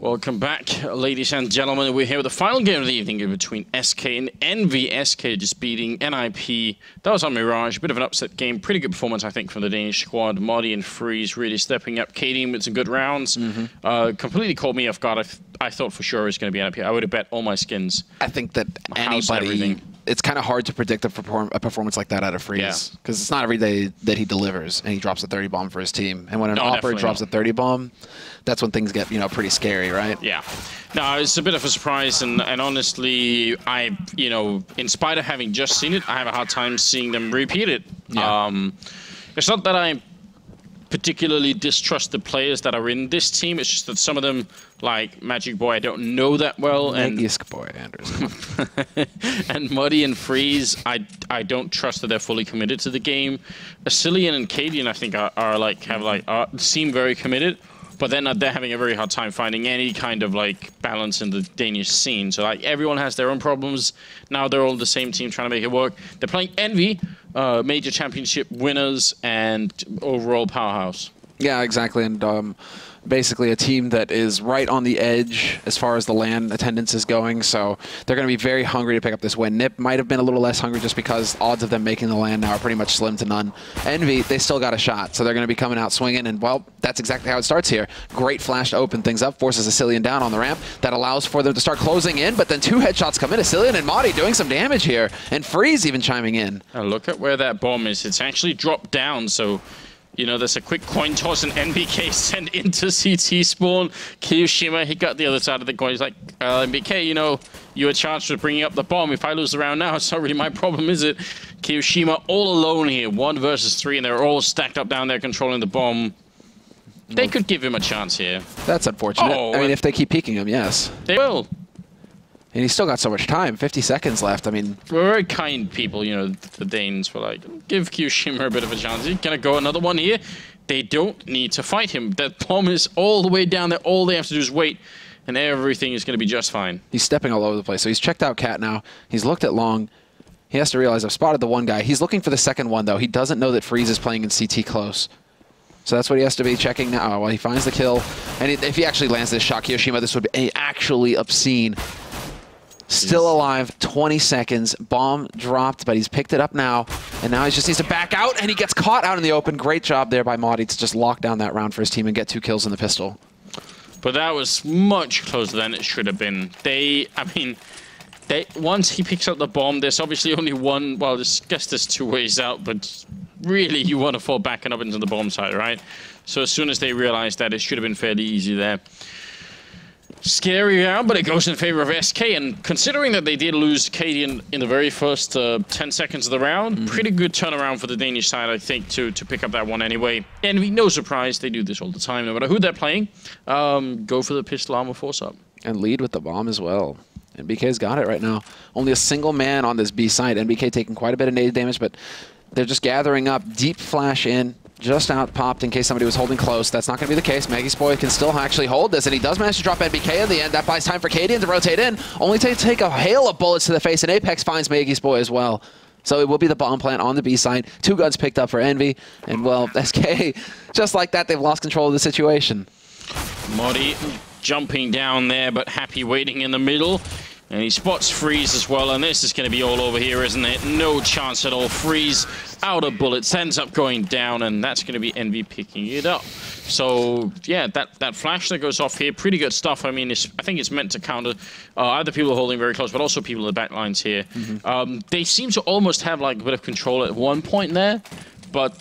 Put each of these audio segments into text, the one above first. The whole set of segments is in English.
Welcome back, ladies and gentlemen. We're here with the final game of the evening between SK and EnVyUS just beating NIP. That was on Mirage. A bit of an upset game. Pretty good performance, I think, from the Danish squad. Modi and Freeze really stepping up. KD with some good rounds. Completely caught me off guard. I thought for sure it was going to be NIP. I would have bet all my skins. I think that anybody... It's kind of hard to predict a performance like that out of Freeze. Because it's not every day that he delivers and he drops a 30 bomb for his team. And when an operator drops a 30 bomb, that's when things get, pretty scary, right? Yeah. No, it's a bit of a surprise, and honestly, in spite of having just seen it, I have a hard time seeing them repeat it. Yeah. It's not that I particularly distrust the players that are in this team. It's just that some of them, like Magic Boy, I don't know that well. Magic Boy, Anders. And Muddy and Freeze, I don't trust that they're fully committed to the game. SCII and Cadian, I think, seem very committed. But then they're having a very hard time finding any kind of balance in the Danish scene. So everyone has their own problems. Now they're all the same team trying to make it work. They're playing Envy, major championship winners and overall powerhouse. Yeah, exactly. And basically a team that is right on the edge as far as the LAN attendance is going. So they're going to be very hungry to pick up this win. NIP might have been a little less hungry just because odds of them making the LAN now are pretty much slim to none. Envy, they still got a shot. So they're going to be coming out swinging. And, well, that's exactly how it starts here. Great flash to open things up. Forces SCII down on the ramp. That allows for them to start closing in. But then two headshots come in. SCII and Modi doing some damage here. And Freeze even chiming in. Now look at where that bomb is. It's actually dropped down. So... there's a quick coin toss and NBK sent into CT spawn. Kiyoshima, he got the other side of the coin. He's like, NBK, you were charged with bringing up the bomb. If I lose the round now, it's not really my problem, is it? Kiyoshima all alone here, 1 versus 3, and they're all stacked up down there controlling the bomb. They could give him a chance here. That's unfortunate. I mean, if they keep peeking him, yes. They will. And he's still got so much time, 50 seconds left. I mean, we're very kind people, the Danes were like, give Kiyoshima a bit of a chance. He's gonna go another one here. They don't need to fight him. That bomb is all the way down there. All they have to do is wait, and everything is gonna be just fine. He's stepping all over the place. So he's checked out Cat now. He's looked at Long. He has to realize I've spotted the one guy. He's looking for the second one, though. He doesn't know that Freeze is playing in CT close. So that's what he has to be checking now. Well, he finds the kill. And if he actually lands this shot, Kiyoshima, this would be actually obscene. Still alive, 20 seconds. Bomb dropped, but he's picked it up now. And now he just needs to back out, and he gets caught out in the open. Great job there by Modi to just lock down that round for his team and get 2 kills in the pistol. But that was much closer than it should have been. Once he picks up the bomb, there's obviously only one, well, I guess there's 2 ways out, but really you want to fall back and up into the bomb side, right? So as soon as they realized that, it should have been fairly easy there. Scary round, but it goes in favor of SK, and considering that they did lose Cadian in the very first 10 seconds of the round, pretty good turnaround for the Danish side, I think, to pick up that one anyway. And no surprise, they do this all the time, no matter who they're playing. Go for the pistol armor force up. And lead with the bomb as well. NBK's got it right now. Only a single man on this B side. NBK taking quite a bit of nade damage, but they're just gathering up. Deep flash in. Just out popped in case somebody was holding close. That's not going to be the case. Magic Boy can still actually hold this, and he does manage to drop NBK in the end. That buys time for Cadian to rotate in, only to take a hail of bullets to the face, and Apex finds Magic Boy as well. So it will be the bomb plant on the B side. 2 guns picked up for Envy, and, well, SK, just like that, they've lost control of the situation. Modi jumping down there, but Happy waiting in the middle. And he spots Freeze as well, and this is going to be all over here, isn't it? No chance at all. Freeze out of bullets, ends up going down, and that's going to be Envy picking it up. So, yeah, that flash that goes off here, pretty good stuff. I mean, I think it's meant to counter either people holding very close, but also people in the back lines here. They seem to almost have a bit of control at one point there, but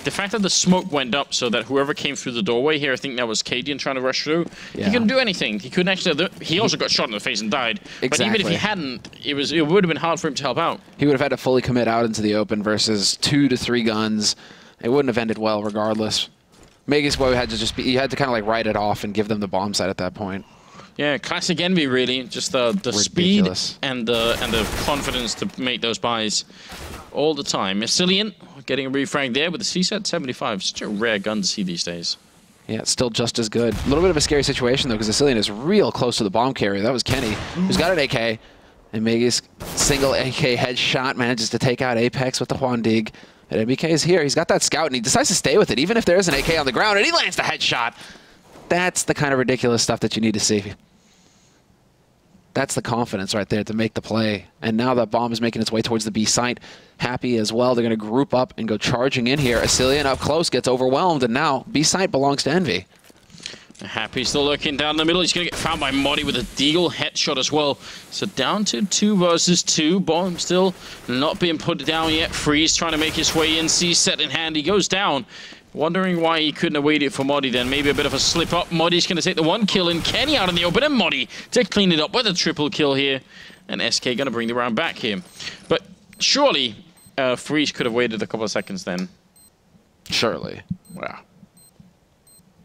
the fact that the smoke went up so that whoever came through the doorway here, I think that was Cadian trying to rush through, he couldn't do anything. He couldn't actually. He also got shot in the face and died. Exactly. But even if he hadn't, it would have been hard for him to help out. He would have had to fully commit out into the open versus 2 to 3 guns. It wouldn't have ended well regardless. Magic Boy had to you had to kind of write it off and give them the bomb side at that point. Yeah, classic Envy really. Just the speed and the confidence to make those buys all the time. SCII getting a refrag there with the CSAT 75. Such a rare gun to see these days. Yeah, it's still just as good. A little bit of a scary situation, though, because SCII is real close to the bomb carrier. That was Kenny, who's got an AK. And Magus, single AK headshot, manages to take out Apex with the Huandig. And MBK is here. He's got that scout, and he decides to stay with it, even if there is an AK on the ground, and he lands the headshot. That's the kind of ridiculous stuff that you need to see. That's the confidence right there to make the play. And now that bomb is making its way towards the B site. Happy as well. They're going to group up and go charging in here. SCII up close gets overwhelmed, and now B site belongs to Envy. Happy still looking down the middle. He's going to get found by Modi with a deagle headshot as well. So down to 2 versus 2. Bomb still not being put down yet. Freeze trying to make his way in. C set in hand. He goes down. Wondering why he couldn't have waited for Modi then. Maybe a bit of a slip up. Modi's going to take the 1 kill, and Kenny out in the open, and Modi to clean it up with a triple kill here. And SK going to bring the round back here. But surely Freeze could have waited a couple of seconds then. Surely. Wow.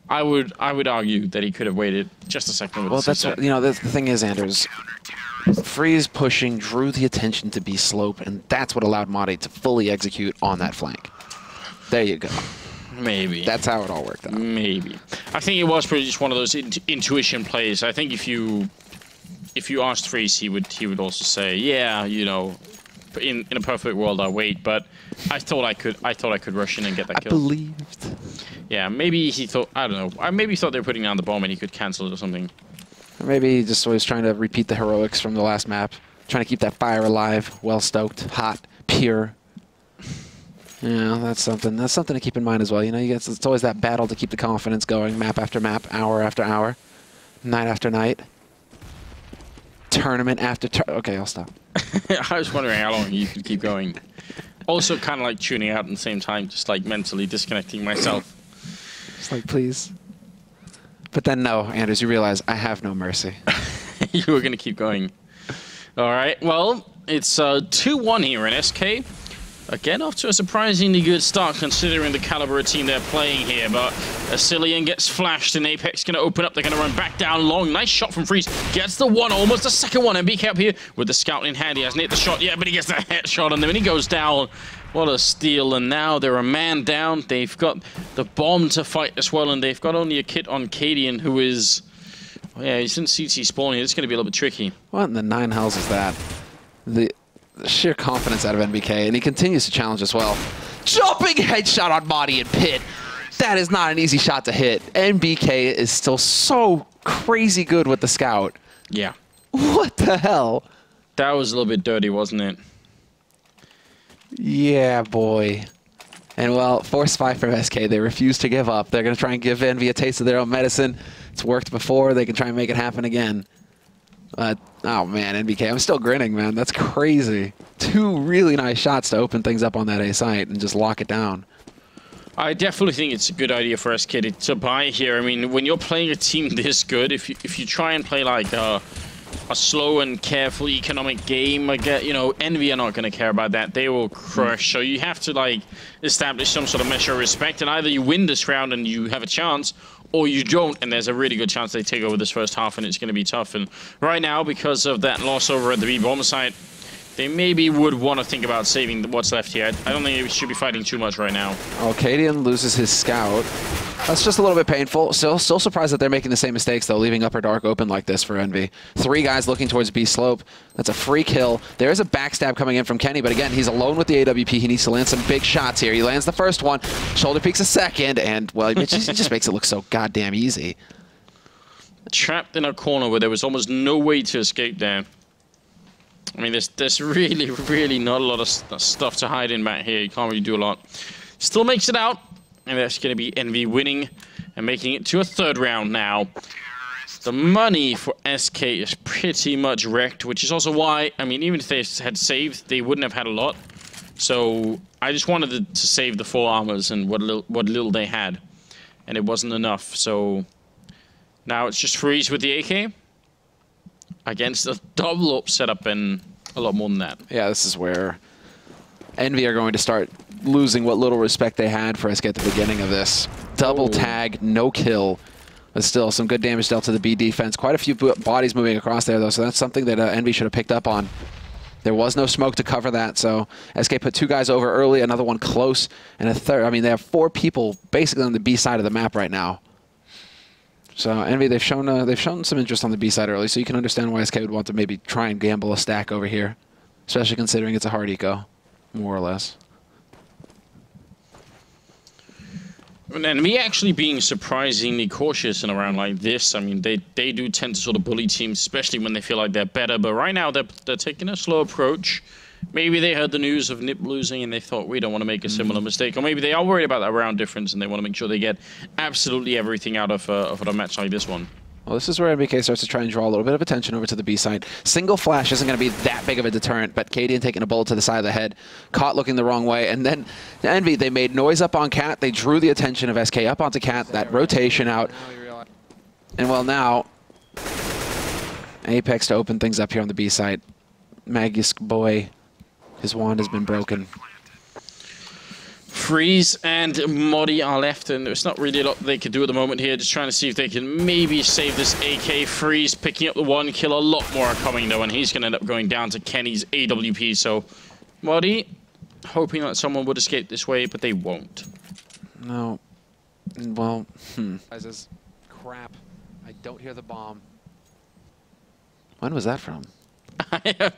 I would argue that he could have waited just a second with well, the that's what, you know, the thing is, Anders, Freeze pushing drew the attention to B slope, and that's what allowed Modi to fully execute on that flank. There you go. Maybe. That's how it all worked out. Maybe. I think it was pretty just one of those intuition plays. I think if you asked Freeze, he would also say, yeah, you know, in a perfect world I wait, but I thought I could rush in and get that kill. I believed. Yeah, maybe he thought, I don't know. Maybe he thought they were putting down the bomb and he could cancel it or something. Or maybe he just was trying to repeat the heroics from the last map. Trying to keep that fire alive, well stoked, hot, pure. Yeah, that's something. That's something to keep in mind as well. You know, it's always that battle to keep the confidence going, map after map, hour after hour, night after night, tournament after okay, I'll stop. I was wondering how long you could keep going. Also, kind of like tuning out at the same time, just like mentally disconnecting myself. It's like, please. But then, no, Anders, you realize I have no mercy. You were going to keep going. All right, well, it's 2-1 here in SK. Again, off to a surprisingly good start considering the caliber of team they're playing here, but SCII gets flashed and Apex going to open up. They're going to run back down long. Nice shot from Freeze. Gets the 1, almost the second one. And BK up here with the scout in hand. He hasn't hit the shot yet, but he gets the headshot on them and he goes down. What a steal. And now they're a man down. They've got the bomb to fight as well, and they've got only a kit on Cadian, who is... Oh yeah, he's in CT spawn here. It's going to be a little bit tricky. What in the 9 hells is that? The sheer confidence out of NBK, and he continues to challenge as well. Jumping headshot on Modi and Pit. That is not an easy shot to hit. NBK is still so crazy good with the scout. Yeah. What the hell? That was a little bit dirty, wasn't it? Yeah, boy. And well, Force 5 from SK, they refuse to give up. They're going to try and give Envy a taste of their own medicine. It's worked before. They can try and make it happen again. Oh, man, NBK, I'm still grinning, man. That's crazy. 2 really nice shots to open things up on that A site and just lock it down. I definitely think it's a good idea for SK to buy here. I mean, when you're playing a team this good, if you try and play like a slow and careful economic game, you know, Envy are not going to care about that. They will crush. So you have to like establish some sort of measure of respect, and either you win this round and you have a chance, or you don't, and there's a really good chance they take over this first half, and it's going to be tough. And right now, because of that loss over at the B-bomb site, they maybe would want to think about saving what's left here. I don't think they should be fighting too much right now. Oh, Cadian loses his scout. That's just a little bit painful. Still surprised that they're making the same mistakes, though, leaving Upper Dark open like this for Envy. 3 guys looking towards B slope. That's a free kill. There is a backstab coming in from Kenny, but again, he's alone with the AWP. He needs to land some big shots here. He lands the first one, shoulder peeks a second, and, well, he just makes it look so goddamn easy. Trapped in a corner where there was almost no way to escape there. I mean, there's really, really not a lot of stuff to hide in back here. You can't really do a lot. Still makes it out, and that's going to be Envy winning and making it to a 3rd round now. The money for SK is pretty much wrecked, which is also why, I mean, even if they had saved, they wouldn't have had a lot. So I just wanted to save the 4 armors and what little they had, and it wasn't enough. So now it's just Freeze with the AK. Against a double up setup and a lot more than that. Yeah, this is where Envy are going to start losing what little respect they had for SK at the beginning of this. Double tag, no kill. But still, some good damage dealt to the B defense. Quite a few bodies moving across there, though, so that's something that Envy should have picked up on. There was no smoke to cover that, so SK put 2 guys over early, another one close, and a 3rd. I mean, they have 4 people basically on the B side of the map right now. So Envy, they've shown some interest on the B side early, so you can understand why SK would want to maybe try and gamble a stack over here, especially considering it's a hard eco, more or less. And me actually being surprisingly cautious in a round like this. I mean, they do tend to sort of bully teams, especially when they feel like they're better. But right now, they're taking a slow approach. Maybe they heard the news of NiP losing and they thought, we don't want to make a similar mistake. Or maybe they are worried about that round difference and they want to make sure they get absolutely everything out of a match like this one. Well, this is where NBK starts to try and draw a little bit of attention over to the B side. Single flash isn't going to be that big of a deterrent, but Cadian taking a bullet to the side of the head, caught looking the wrong way, and then Envy, they made noise up on Cat. They drew the attention of SK up onto Cat, that rotation out. And well, now, Apex to open things up here on the B side. Magisk boy, his wand has been broken. Freeze and Modi are left, and there's not really a lot they can do at the moment here. Just trying to see if they can maybe save this AK. Freeze picking up the 1 kill. A lot more are coming, though, and he's going to end up going down to Kenny's AWP. So, Modi hoping that someone would escape this way, but they won't. No. Well, Says, crap. I don't hear the bomb. When was that from? I have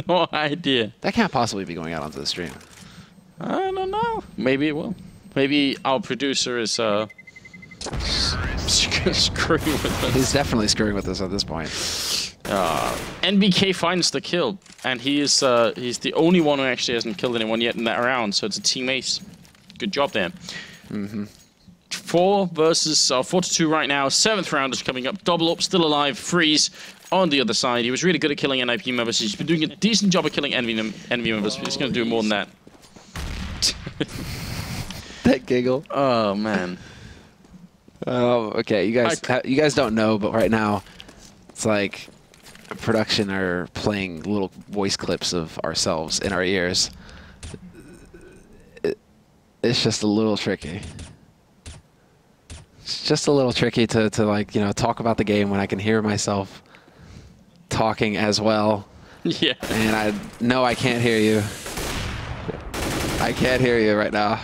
no idea. That can't possibly be going out onto the stream. I don't know. Maybe it will. Maybe our producer is screwing with us. He's definitely screwing with us at this point. NBK finds the kill, and he's the only one who actually hasn't killed anyone yet in that round. So it's a team ace. Good job there. 4 to 2 right now. 7th round is coming up. Double up, still alive. Freeze on the other side. He was really good at killing NIP members. He's been doing a decent job at killing Envy members. But he's going to do more than that. That giggle. Oh man. Oh, okay. You guys don't know, but right now, it's like production are playing little voice clips of ourselves in our ears. It's just a little tricky. It's just a little tricky to like, you know, talk about the game when I can hear myself talking as well. Yeah. And I know I can't hear you. I can't hear you right now.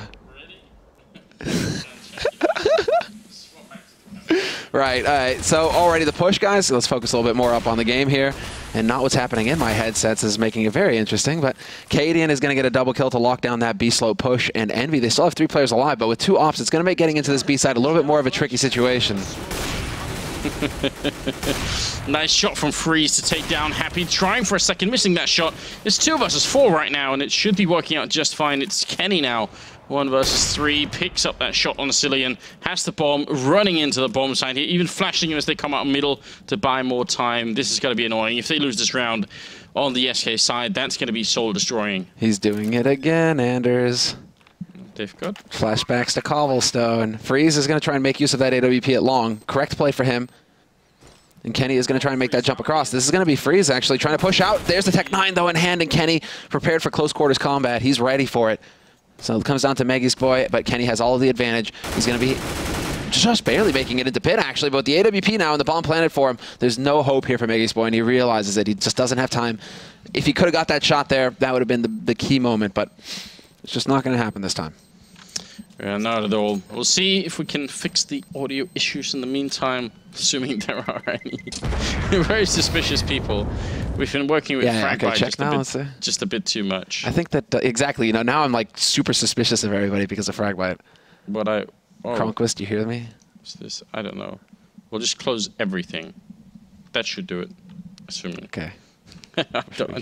Right, all right. So already the push, guys. Let's focus a little bit more up on the game here. And not what's happening in my headsets is making it very interesting. But Cadian is going to get a double kill to lock down that B slope push. And Envy, they still have 3 players alive. But with 2 ops, it's going to make getting into this B side a little bit more of a tricky situation. Nice shot from Freeze to take down Happy. Trying for a second, missing that shot. It's 2 versus 4 right now, and it should be working out just fine. It's Kenny now. 1 versus 3. Picks up that shot on Cillian. Has the bomb. Running into the bomb side here. Even flashing him as they come out middle to buy more time. This is going to be annoying. If they lose this round on the SK side, that's going to be soul destroying. He's doing it again, Anders. They've got flashbacks to Cobblestone. Freeze is going to try and make use of that AWP at long. Correct play for him. And Kenny is going to try and make that jump across. This is going to be Freeze actually trying to push out. There's the Tech 9 though in hand, and Kenny prepared for close quarters combat. He's ready for it. So it comes down to Magisk boy, but Kenny has all of the advantage. He's going to be just barely making it into pit actually, but with the AWP now and the bomb planted for him, there's no hope here for Magisk boy, and he realizes that he just doesn't have time. If he could have got that shot there, that would have been the key moment, but it's just not going to happen this time. Yeah, not at all. We'll see if we can fix the audio issues in the meantime, assuming there are any. Very suspicious people. We've been working with Fragbite just a bit too much. I think that, exactly, you know, now I'm like super suspicious of everybody because of Fragbite. But Cronquist, do you hear me? What's this? I don't know. We'll just close everything. That should do it, assuming. Okay. I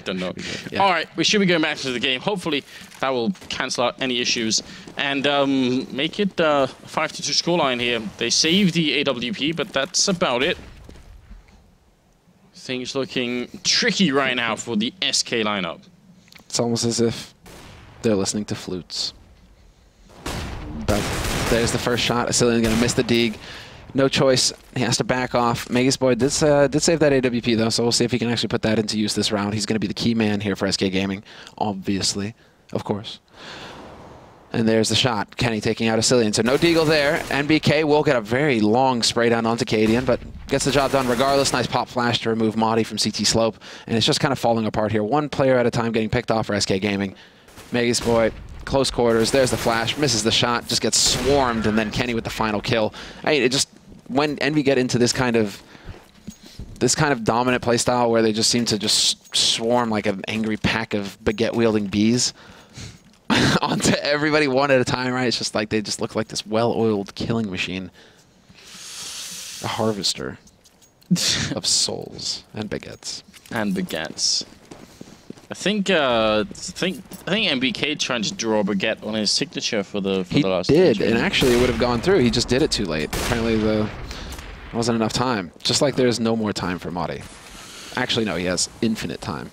don't know. Yeah. All right, we should be going back to the game. Hopefully, that will cancel out any issues and make it a 5-2 scoreline here. They saved the AWP, but that's about it. Things looking tricky right now for the SK lineup. It's almost as if they're listening to flutes. But there's the first shot. Cillian going to miss the dig. No choice. He has to back off. Magisk boy did save that AWP, though, so we'll see if he can actually put that into use this round. He's going to be the key man here for SK Gaming, obviously, of course. And there's the shot. Kenny taking out a Cillian. So no deagle there. NBK will get a very long spray down onto Cadian, but gets the job done regardless. Nice pop flash to remove Modi from CT slope. And it's just kind of falling apart here. 1 player at a time getting picked off for SK Gaming. Magisk boy, close quarters. There's the flash. Misses the shot. Just gets swarmed. And then Kenny with the final kill. It just... When Envy get into this kind of dominant playstyle where they just seem to just swarm like an angry pack of baguette-wielding bees, onto everybody one at a time, right? It's just like they just look like this well-oiled killing machine. A harvester of souls and baguettes. And baguettes. I think MBK tried to draw a baguette on his signature for the last. He did, and actually it would have gone through. He just did it too late. Apparently there wasn't enough time. Just like there's no more time for Madi. Actually, no, he has infinite time.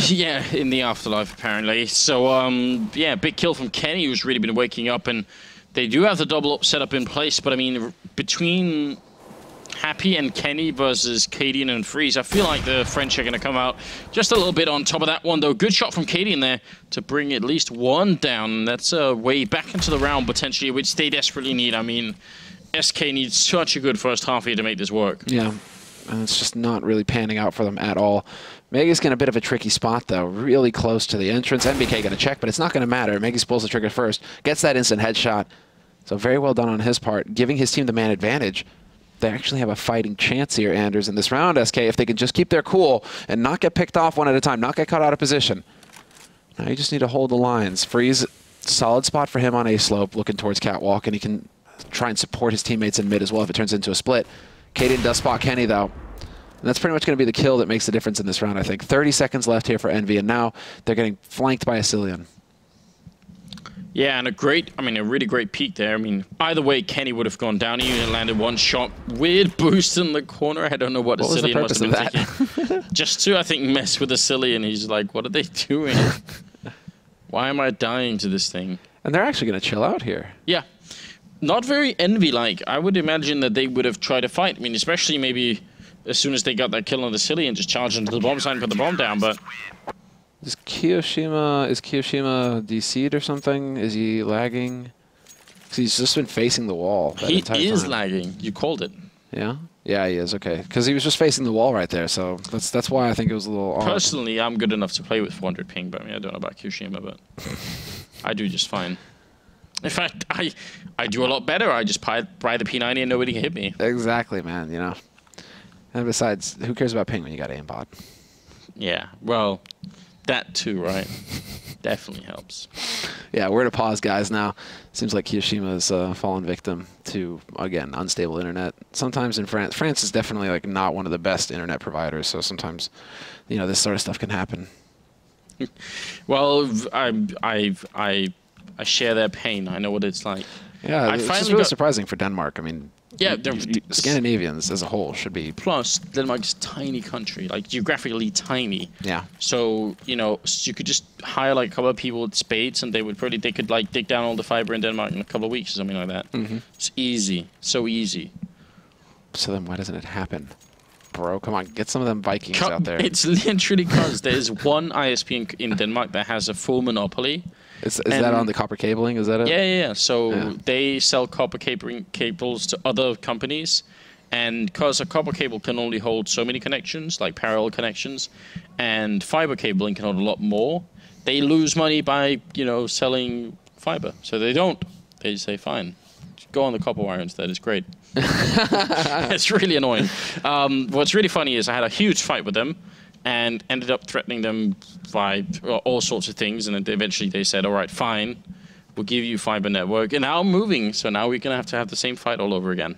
Yeah, in the afterlife, apparently. So, yeah, big kill from Kenny, who's really been waking up, and they do have the double up setup in place, but I mean, between Happy and Kenny versus Cadian and Freeze, I feel like the French are going to come out just a little bit on top of that one, though. Good shot from Cadian there to bring at least one down. That's a way back into the round, potentially, which they desperately need. I mean, SK needs such a good first half here to make this work. Yeah, and it's just not really panning out for them at all. Megi's in a bit of a tricky spot, though. Really close to the entrance. MBK going to check, but it's not going to matter. Megi pulls the trigger first, gets that instant headshot. So very well done on his part, giving his team the man advantage. They actually have a fighting chance here, Anders, in this round, SK, if they can just keep their cool and not get picked off one at a time, not get caught out of position. Now you just need to hold the lines. Freeze, solid spot for him on A slope, looking towards Catwalk, and he can try and support his teammates in mid as well if it turns into a split. Cadian does spot Kenny, though. And that's pretty much going to be the kill that makes the difference in this round, I think. 30 seconds left here for Envy, and now they're getting flanked by a SCII. Yeah, and a really great peek there. I mean, either way, Kenny would have gone down. He even landed one shot. Weird boost in the corner. I don't know what SCII must have been thinking. Just to, I think, mess with SCII, and he's like, what are they doing? Why am I dying to this thing? And they're actually going to chill out here. Yeah. Not very Envy-like. I would imagine that they would have tried to fight. I mean, especially maybe as soon as they got that kill on the SCII and just charged into the bomb site and put the bomb down, but... Is Kiyoshima DC'd or something? Is he lagging? Because he's just been facing the wall that entire time. He is lagging. You called it. Yeah? Yeah, he is. Okay. Because he was just facing the wall right there, so that's why I think it was a little odd. Personally, I'm good enough to play with 400 ping, but I mean, I don't know about Kiyoshima, but I do just fine. In fact, I do a lot better. I just buy the P90 and nobody can hit me. Exactly, man, you know. And besides, who cares about ping when you got aimbot? Yeah, well... That too, right? Definitely helps. Yeah, we're at a pause, guys, now. Seems like Kiyoshima's fallen victim to, again, unstable internet. Sometimes in France, France is definitely like not one of the best internet providers, so sometimes, you know, this sort of stuff can happen. Well, I share their pain. I know what it's like. Yeah, it's just really surprising for Denmark. I mean, yeah, Scandinavians as a whole should be... Plus, Denmark's a tiny country, like geographically tiny. Yeah. So, you know, you could just hire like a couple of people with spades and they could like dig down all the fiber in Denmark in a couple of weeks or something like that. Mm-hmm. It's easy. So easy. So then why doesn't it happen? Bro, come on, get some of them Vikings out there. It's literally because there's one ISP in Denmark that has a full monopoly. Is that on the copper cabling? Is that it? Yeah. So they sell copper cables to other companies, and because a copper cable can only hold so many connections, like parallel connections, and fiber cabling can hold a lot more, they lose money by, you know, selling fiber. So they don't. They say, fine, go on the copper wire instead. It's great. It's really annoying. What's really funny is I had a huge fight with them, and ended up threatening them by all sorts of things, and then eventually they said, all right, fine, we'll give you fiber network, and now I'm moving, so now we're going to have the same fight all over again.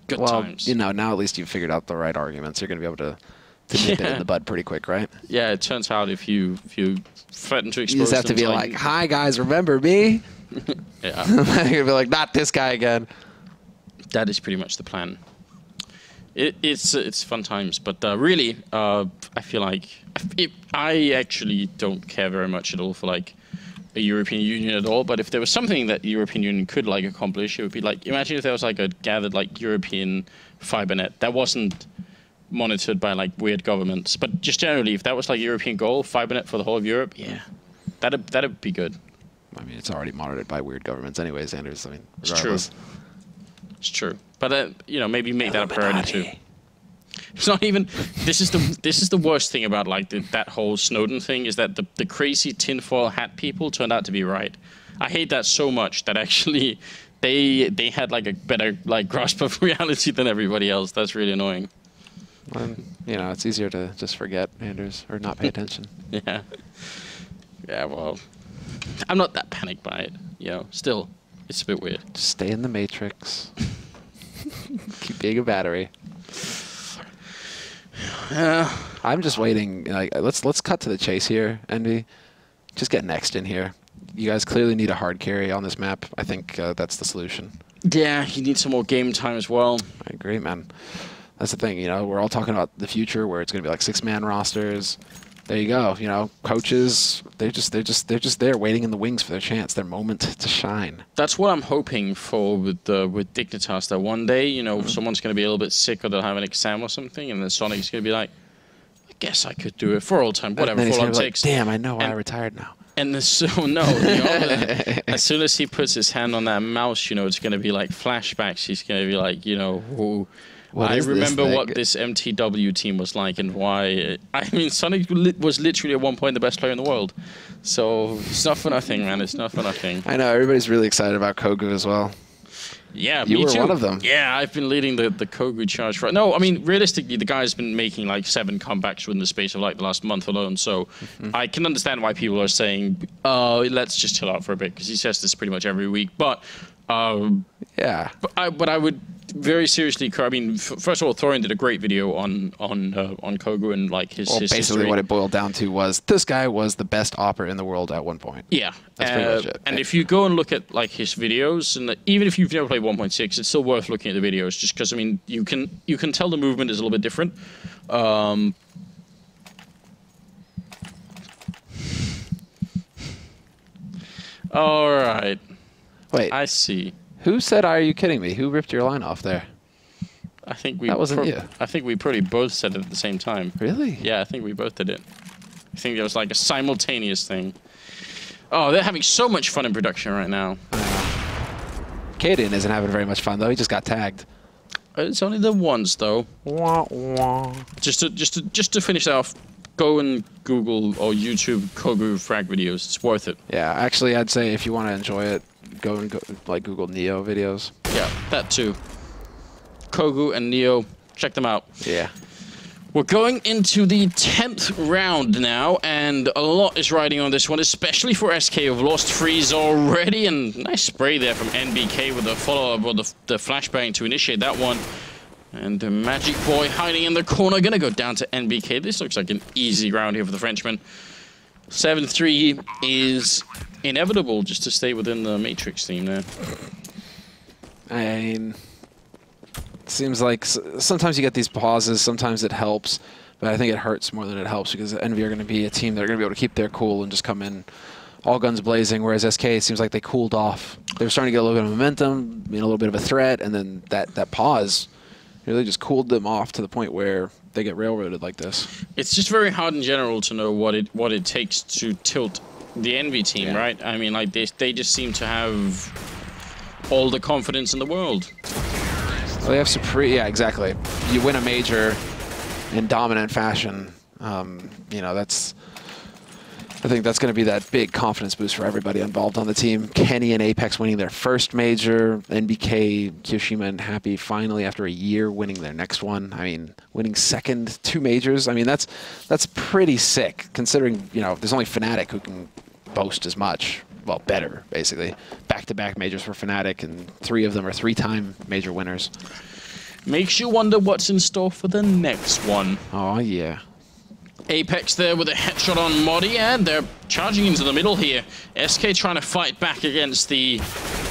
Good times. You know, now at least you've figured out the right arguments. You're going to be able to nip it in the bud pretty quick, right? Yeah, it turns out if you threaten to expose them... You just have to be like, hi guys, remember me? Yeah. You're going to be like, not this guy again. That is pretty much the plan. It's fun times, but really, I feel like I actually don't care very much at all for like a European Union at all. But if there was something that the European Union could like accomplish, it would be like, imagine if there was like a gathered like European fiber net that wasn't monitored by like weird governments, but just generally, if that was like a European goal, fiber net for the whole of Europe, yeah, that'd be good. I mean, it's already monitored by weird governments, anyways, Anders. I mean, It's regardless. true. It's true, but you know, maybe make that a priority too. It's not even. This is the worst thing about like that whole Snowden thing is that the crazy tinfoil hat people turned out to be right. I hate that so much that actually they had like a better like grasp of reality than everybody else. That's really annoying. Well, you know, it's easier to just forget, Anders, or not pay attention. Yeah. Yeah. Well. I'm not that panicked by it. You know, still, it's a bit weird. Just stay in the matrix. Keep being a battery. I'm just waiting. Like, let's cut to the chase here, Envy. Just get next in here. You guys clearly need a hard carry on this map. I think that's the solution. Yeah, you need some more game time as well. I agree, man. That's the thing. You know, we're all talking about the future where it's going to be like 6-man rosters. There you go. You know, coaches, they're just there waiting in the wings for their chance, their moment to shine. That's what I'm hoping for with Dignitas. That one day, you know, someone's going to be a little bit sick or they'll have an exam or something, and then Sonic's going to be like, I guess I could do it for all time, whatever, for all it takes. Damn, I know why I retired now. And as soon as he puts his hand on that mouse, you know, it's going to be like flashbacks. He's going to be like, you know, I remember what this MTW team was like and why. I mean, Sonic was literally at one point the best player in the world. So it's not for nothing, man. It's not for nothing. I know. Everybody's really excited about Kogu as well. Yeah, you me were too. one of them. Yeah, I've been leading the Kogu charge. No, I mean, realistically, the guy's been making like 7 comebacks within the space of like the last month alone. So I can understand why people are saying, let's just chill out for a bit, because he says this pretty much every week. But yeah. But I would very seriously. I mean, first of all, Thorin did a great video on Kogu and like his basically history. What it boiled down to was this guy was the best opper in the world at one point. Yeah, that's pretty much it. And if you go and look at like his videos, and even if you've never played 1.6, it's still worth looking at the videos, just because I mean you can tell the movement is a little bit different. All right. Wait. I see. Who said, "Are you kidding me"? Who ripped your line off there? I think we. That wasn't you. I think we pretty both said it at the same time. Really? Yeah, I think we both did it. I think it was like a simultaneous thing. Oh, they're having so much fun in production right now. Kaden isn't having very much fun though. He just got tagged. It's only the once though. Wah, wah. Just to finish that off, go and Google or YouTube Kogu frag videos. It's worth it. Yeah, actually, I'd say if you want to enjoy it, go like Google Neo videos. Yeah, that too. Kogu and Neo, check them out. Yeah. We're going into the 10th round now, and a lot is riding on this one, especially for SK, who've lost Freeze already. And nice spray there from NBK with the follow-up or the flashbang to initiate that one. And the Magic Boy hiding in the corner, gonna go down to NBK. This looks like an easy round here for the Frenchman. 7-3 is inevitable just to stay within the Matrix theme there. I mean, it seems like sometimes you get these pauses, sometimes it helps, but I think it hurts more than it helps because Envy are going to be a team that are going to be able to keep their cool and just come in all guns blazing, whereas SK, it seems like they cooled off. They were starting to get a little bit of momentum, a little bit of a threat, and then that pause really just cooled them off to the point where they get railroaded like this. It's just very hard in general to know what it takes to tilt the Envy team, yeah. right? I mean, like they just seem to have all the confidence in the world. Well, they have supreme, yeah, exactly. You win a major in dominant fashion. You know, I think that's going to be that big confidence boost for everybody involved on the team. Kenny and Apex winning their first major. NBK, Kyoshima, and Happy finally, after a year, winning their next one. I mean, winning second 2 majors. I mean, that's pretty sick, considering, you know, there's only Fnatic who can boast as much. Well, better, basically. Back-to-back majors for Fnatic, and 3 of them are 3-time major winners. Makes you wonder what's in store for the next one. Oh, yeah. Apex there with a headshot on Modi, and they're charging into the middle here. SK trying to fight back against the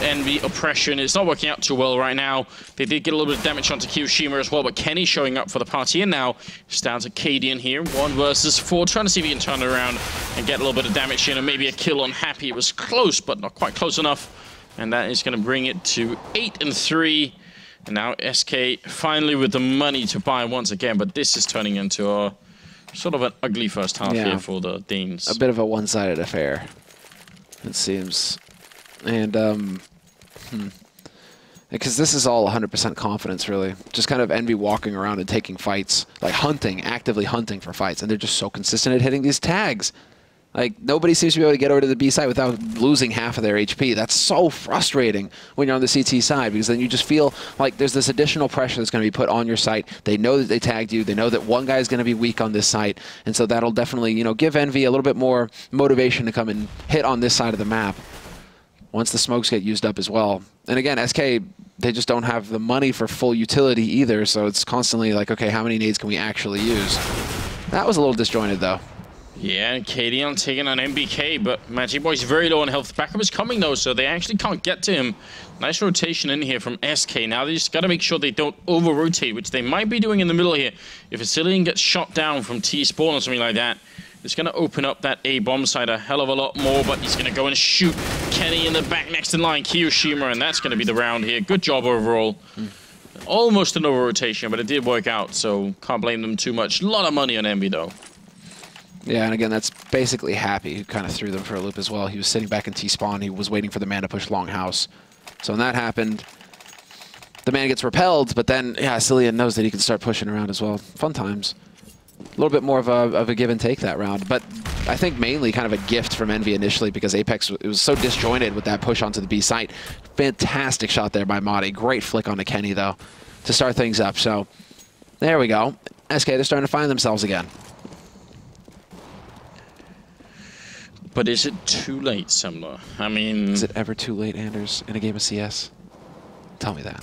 Envy oppression. It's not working out too well right now. They did get a little bit of damage onto Kyoshima as well, but Kenny showing up for the party, and now it's down to Cadian here. 1 versus 4, trying to see if he can turn it around and get a little bit of damage in, and maybe a kill on Happy. It was close, but not quite close enough. And that is going to bring it to 8-3. And now SK finally with the money to buy once again, but this is turning into a sort of an ugly first half here for the Danes. A bit of a one-sided affair, it seems. And, because this is all 100% confidence, really. Just kind of Envy walking around and taking fights, like hunting, actively hunting for fights. And they're just so consistent at hitting these tags. Like, nobody seems to be able to get over to the B side without losing half of their HP. That's so frustrating when you're on the CT side, because then you just feel like there's this additional pressure that's going to be put on your site. They know that they tagged you. They know that one guy is going to be weak on this site. And so that'll definitely, you know, give Envy a little bit more motivation to come and hit on this side of the map once the smokes get used up as well. And again, SK, they just don't have the money for full utility either, so it's constantly like, okay, how many nades can we actually use? That was a little disjointed, though. Yeah, and KD taking on MBK, but Magic Boy's very low on health. Backup is coming, though, so they actually can't get to him. Nice rotation in here from SK. Now they just got to make sure they don't over-rotate, which they might be doing in the middle here. If a Cillian gets shot down from T-spawn or something like that, it's going to open up that A-bomb side a hell of a lot more, but he's going to go and shoot Kenny in the back next in line, Kiyoshima, and that's going to be the round here. Good job overall. Almost an over-rotation, but it did work out, so can't blame them too much. A lot of money on Envy, though. Yeah, and again, that's basically Happy, who kind of threw them for a loop as well. He was sitting back in T-spawn. He was waiting for the man to push Longhouse. So when that happened, the man gets repelled, but then, yeah, Cillian knows that he can start pushing around as well. Fun times. A little bit more of a give and take that round, but I think mainly kind of a gift from Envy initially, because Apex, it was so disjointed with that push onto the B site. Fantastic shot there by Madi. Great flick onto Kenny, though, to start things up. So there we go. SK, they're starting to find themselves again. But is it too late, Semler? I mean... Is it ever too late, Anders, in a game of CS? Tell me that.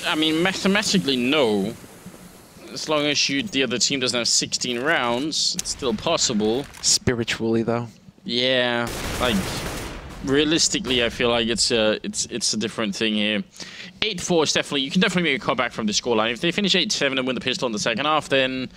I mean, mathematically, no. As long as the other team doesn't have 16 rounds, it's still possible. Spiritually, though? Yeah, like, realistically, I feel like it's a different thing here. 8-4 is definitely... You can definitely make a comeback from the scoreline. If they finish 8-7 and win the pistol in the second half, then...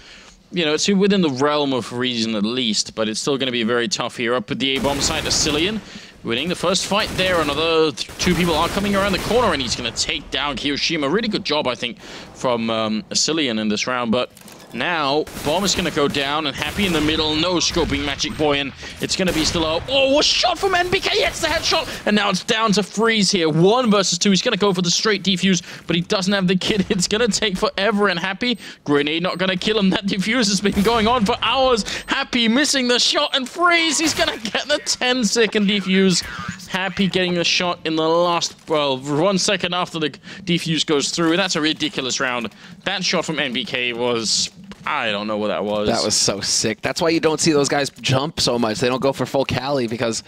You know, it's within the realm of reason at least, but it's still going to be very tough here. Up at the A-bomb side, Cillian winning the first fight there. Another two people are coming around the corner, and he's going to take down Kiyoshima. Really good job, I think, from Cillian in this round, but now bomb is going to go down, and Happy in the middle, no scoping Magic Boy, and it's going to be still a... Oh, a shot from NBK, it's the headshot, and now it's down to Freeze here. 1 versus 2, he's going to go for the straight defuse, but he doesn't have the kit. It's going to take forever, and Happy, grenade not going to kill him. That defuse has been going on for hours. Happy missing the shot, and Freeze, he's going to get the 10-second defuse. Happy getting the shot in the last, well, 1 second after the defuse goes through. That's a ridiculous round. That shot from NBK was... I don't know what that was. That was so sick. That's why you don't see those guys jump so much. They don't go for full Cali, because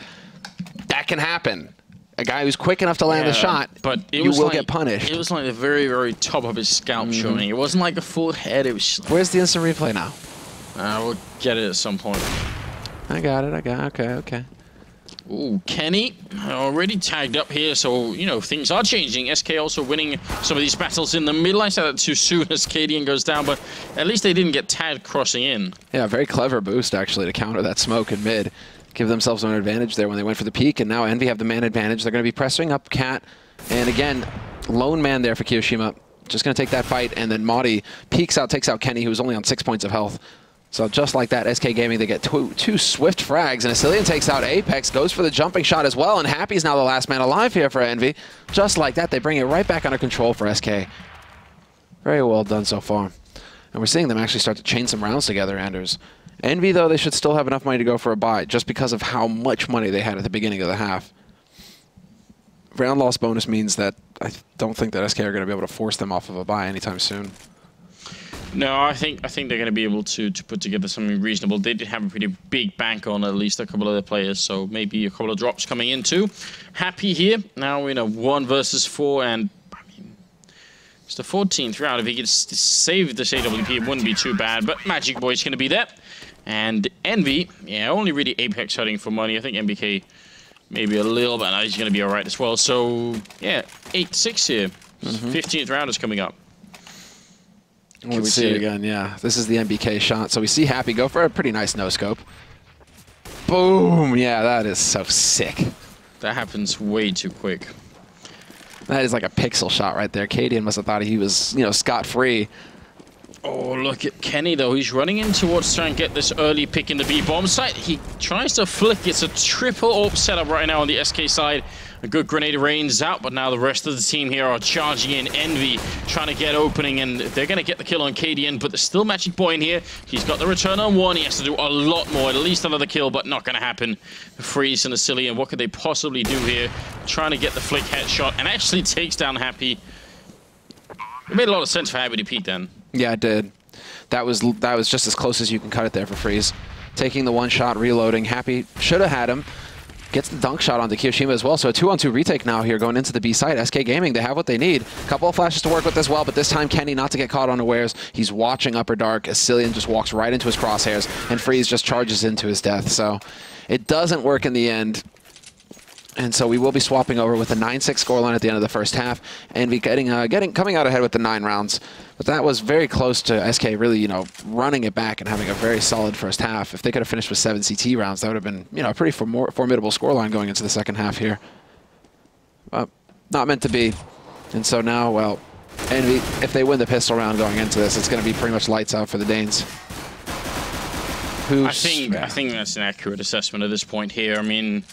that can happen. A guy who's quick enough to land the shot, but you will get punished. It was like the very, very top of his scalp showing. It wasn't like a full head. It was. Where's the instant replay now? We'll get it at some point. I got it. Okay. Ooh, Kenny already tagged up here, so, you know, things are changing. SK also winning some of these battles in the middle. I said that too soon as Cadian goes down, but at least they didn't get tagged crossing in. Yeah, very clever boost, actually, to counter that smoke in mid. Give themselves an advantage there when they went for the peak, and now Envy have the man advantage. They're going to be pressing up Cat, and again, lone man there for Kiyoshima. Just going to take that fight, and then Madi peeks out, takes out Kenny, who's only on 6 points of health. So just like that, SK Gaming, they get two swift frags, and Cillian takes out Apex, goes for the jumping shot as well, and Happy's now the last man alive here for Envy. Just like that, they bring it right back under control for SK. Very well done so far. And we're seeing them actually start to chain some rounds together, Anders. Envy, though, they should still have enough money to go for a buy, just because of how much money they had at the beginning of the half. Round loss bonus means that I don't think that SK are going to be able to force them off of a buy anytime soon. No, I think they're going to be able to put together something reasonable. They did have a pretty big bank on at least a couple of their players, so maybe a couple of drops coming in too. Happy here. Now in a 1 versus 4, and I mean, it's the 14th round. If he could save this AWP, it wouldn't be too bad, but Magic Boy's going to be there. And Envy, yeah, only really Apex hurting for money. I think MBK maybe a little bit. Now he's going to be all right as well. So, yeah, 8-6 here. 15th round is coming up. Can we see it again? Yeah, this is the NBK shot. So we see Happy go for a pretty nice no-scope. Boom! Yeah, that is so sick. That happens way too quick. That is like a pixel shot right there. Cadian must have thought he was, you know, scot-free. Oh, look at Kenny, though. He's running in towards trying to get this early pick in the B-bomb site. He tries to flick. It's a triple AWP setup right now on the SK side. A good grenade range out, but now the rest of the team here are charging in. Envy trying to get opening, and they're going to get the kill on KDN, but there's still matching point here. He's got the return on one. He has to do a lot more, at least another kill, but not going to happen. Freeze and SCII, and what could they possibly do here? Trying to get the flick headshot, and actually takes down Happy. It made a lot of sense for Happy to peek then. Yeah, it did. That was just as close as you can cut it there for Freeze. Taking the one shot, reloading. Happy should have had him. Gets the dunk shot onto Kiyoshima as well. So a 2-on-2 retake now here going into the B side. SK Gaming, they have what they need. A couple of flashes to work with as well, but this time Kenny not to get caught unawares. He's watching Upper Dark. SCII just walks right into his crosshairs, and Freeze just charges into his death. So it doesn't work in the end. And so we will be swapping over with a 9-6 scoreline at the end of the first half, and coming out ahead with the 9 rounds. But that was very close to SK really, you know, running it back and having a very solid first half. If they could have finished with 7 CT rounds, that would have been, you know, a pretty formidable scoreline going into the second half here. Not meant to be. And so now, well, Envy, if they win the pistol round going into this, it's going to be pretty much lights out for the Danes. I think that's an accurate assessment at this point here. I mean,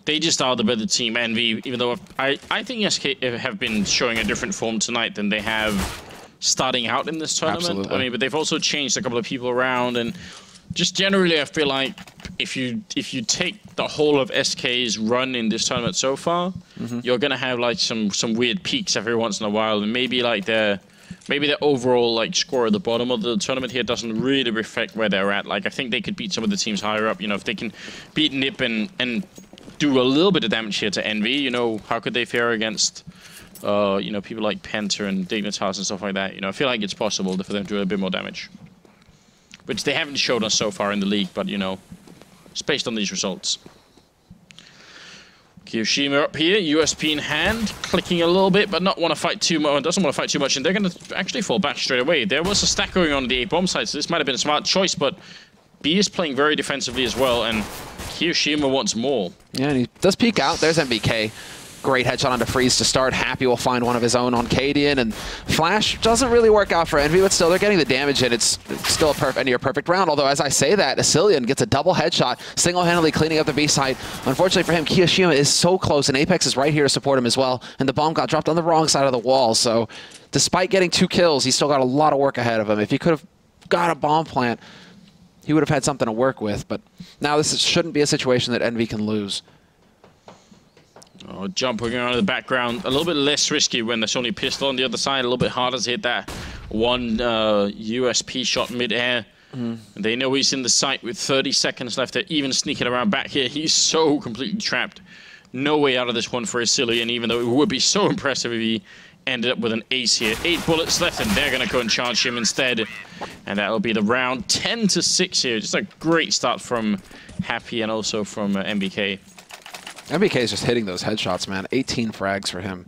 they just are the better team. Envy, even though I think SK have been showing a different form tonight than they have starting out in this tournament. Absolutely. I mean, but they've also changed a couple of people around, and just generally, I feel like if you take the whole of SK's run in this tournament so far, you're gonna have like some weird peaks every once in a while, and maybe like their overall like score at the bottom of the tournament here doesn't really reflect where they're at. Like I think they could beat some of the teams higher up. You know, if they can beat Nip and do a little bit of damage here to Envy, you know, how could they fare against, you know, people like Penta and Dignitas and stuff like that? You know, I feel like it's possible for them to do a bit more damage, which they haven't showed us so far in the league, but, you know, it's based on these results. Kiyoshima up here, USP in hand, clicking a little bit, but not want to fight too much. Doesn't want to fight too much, and they're going to actually fall back straight away. There was a stack going on the A bomb side, so this might have been a smart choice, but B is playing very defensively as well, and Kiyoshima wants more. Yeah, and he does peek out. There's MBK. Great headshot onto Freeze to start. Happy will find one of his own on Cadian, and Flash doesn't really work out for Envy, but still they're getting the damage in. It's still a near perfect round, although as I say that, SCII gets a double headshot, single-handedly cleaning up the B site. Unfortunately for him, Kiyoshima is so close, and Apex is right here to support him as well, and the bomb got dropped on the wrong side of the wall, so despite getting 2 kills, he's still got a lot of work ahead of him. If he could have got a bomb plant, he would have had something to work with, but now this shouldn't be a situation that Envy can lose. Oh, jumping around in the background, a little bit less risky when there's only pistol on the other side, a little bit harder to hit that one USP shot mid-air. They know he's in the site with 30 seconds left. They're even sneaking around back here. He's so completely trapped. No way out of this one for SCII, and even though it would be so impressive if he ended up with an ace here. 8 bullets left, and they're going to go and charge him instead. And that'll be the round. 10-6 here. Just a great start from Happy and also from MBK. MBK is just hitting those headshots, man. 18 frags for him.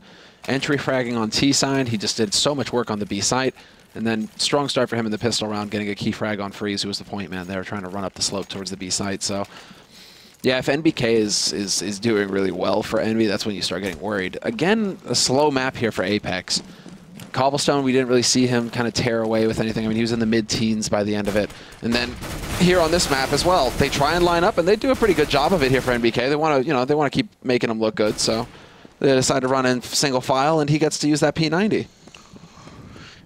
Entry fragging on T side. He just did so much work on the B site. And then strong start for him in the pistol round, getting a key frag on Freeze, who was the point man there, trying to run up the slope towards the B site. So, yeah, if NBK is doing really well for Envy, that's when you start getting worried. Again, a slow map here for Apex. Cobblestone, we didn't really see him kind of tear away with anything. I mean, he was in the mid-teens by the end of it. And then here on this map as well, they try and line up, and they do a pretty good job of it here for NBK. They want to, you know, they want to keep making him look good. So they decide to run in single file, and he gets to use that P90.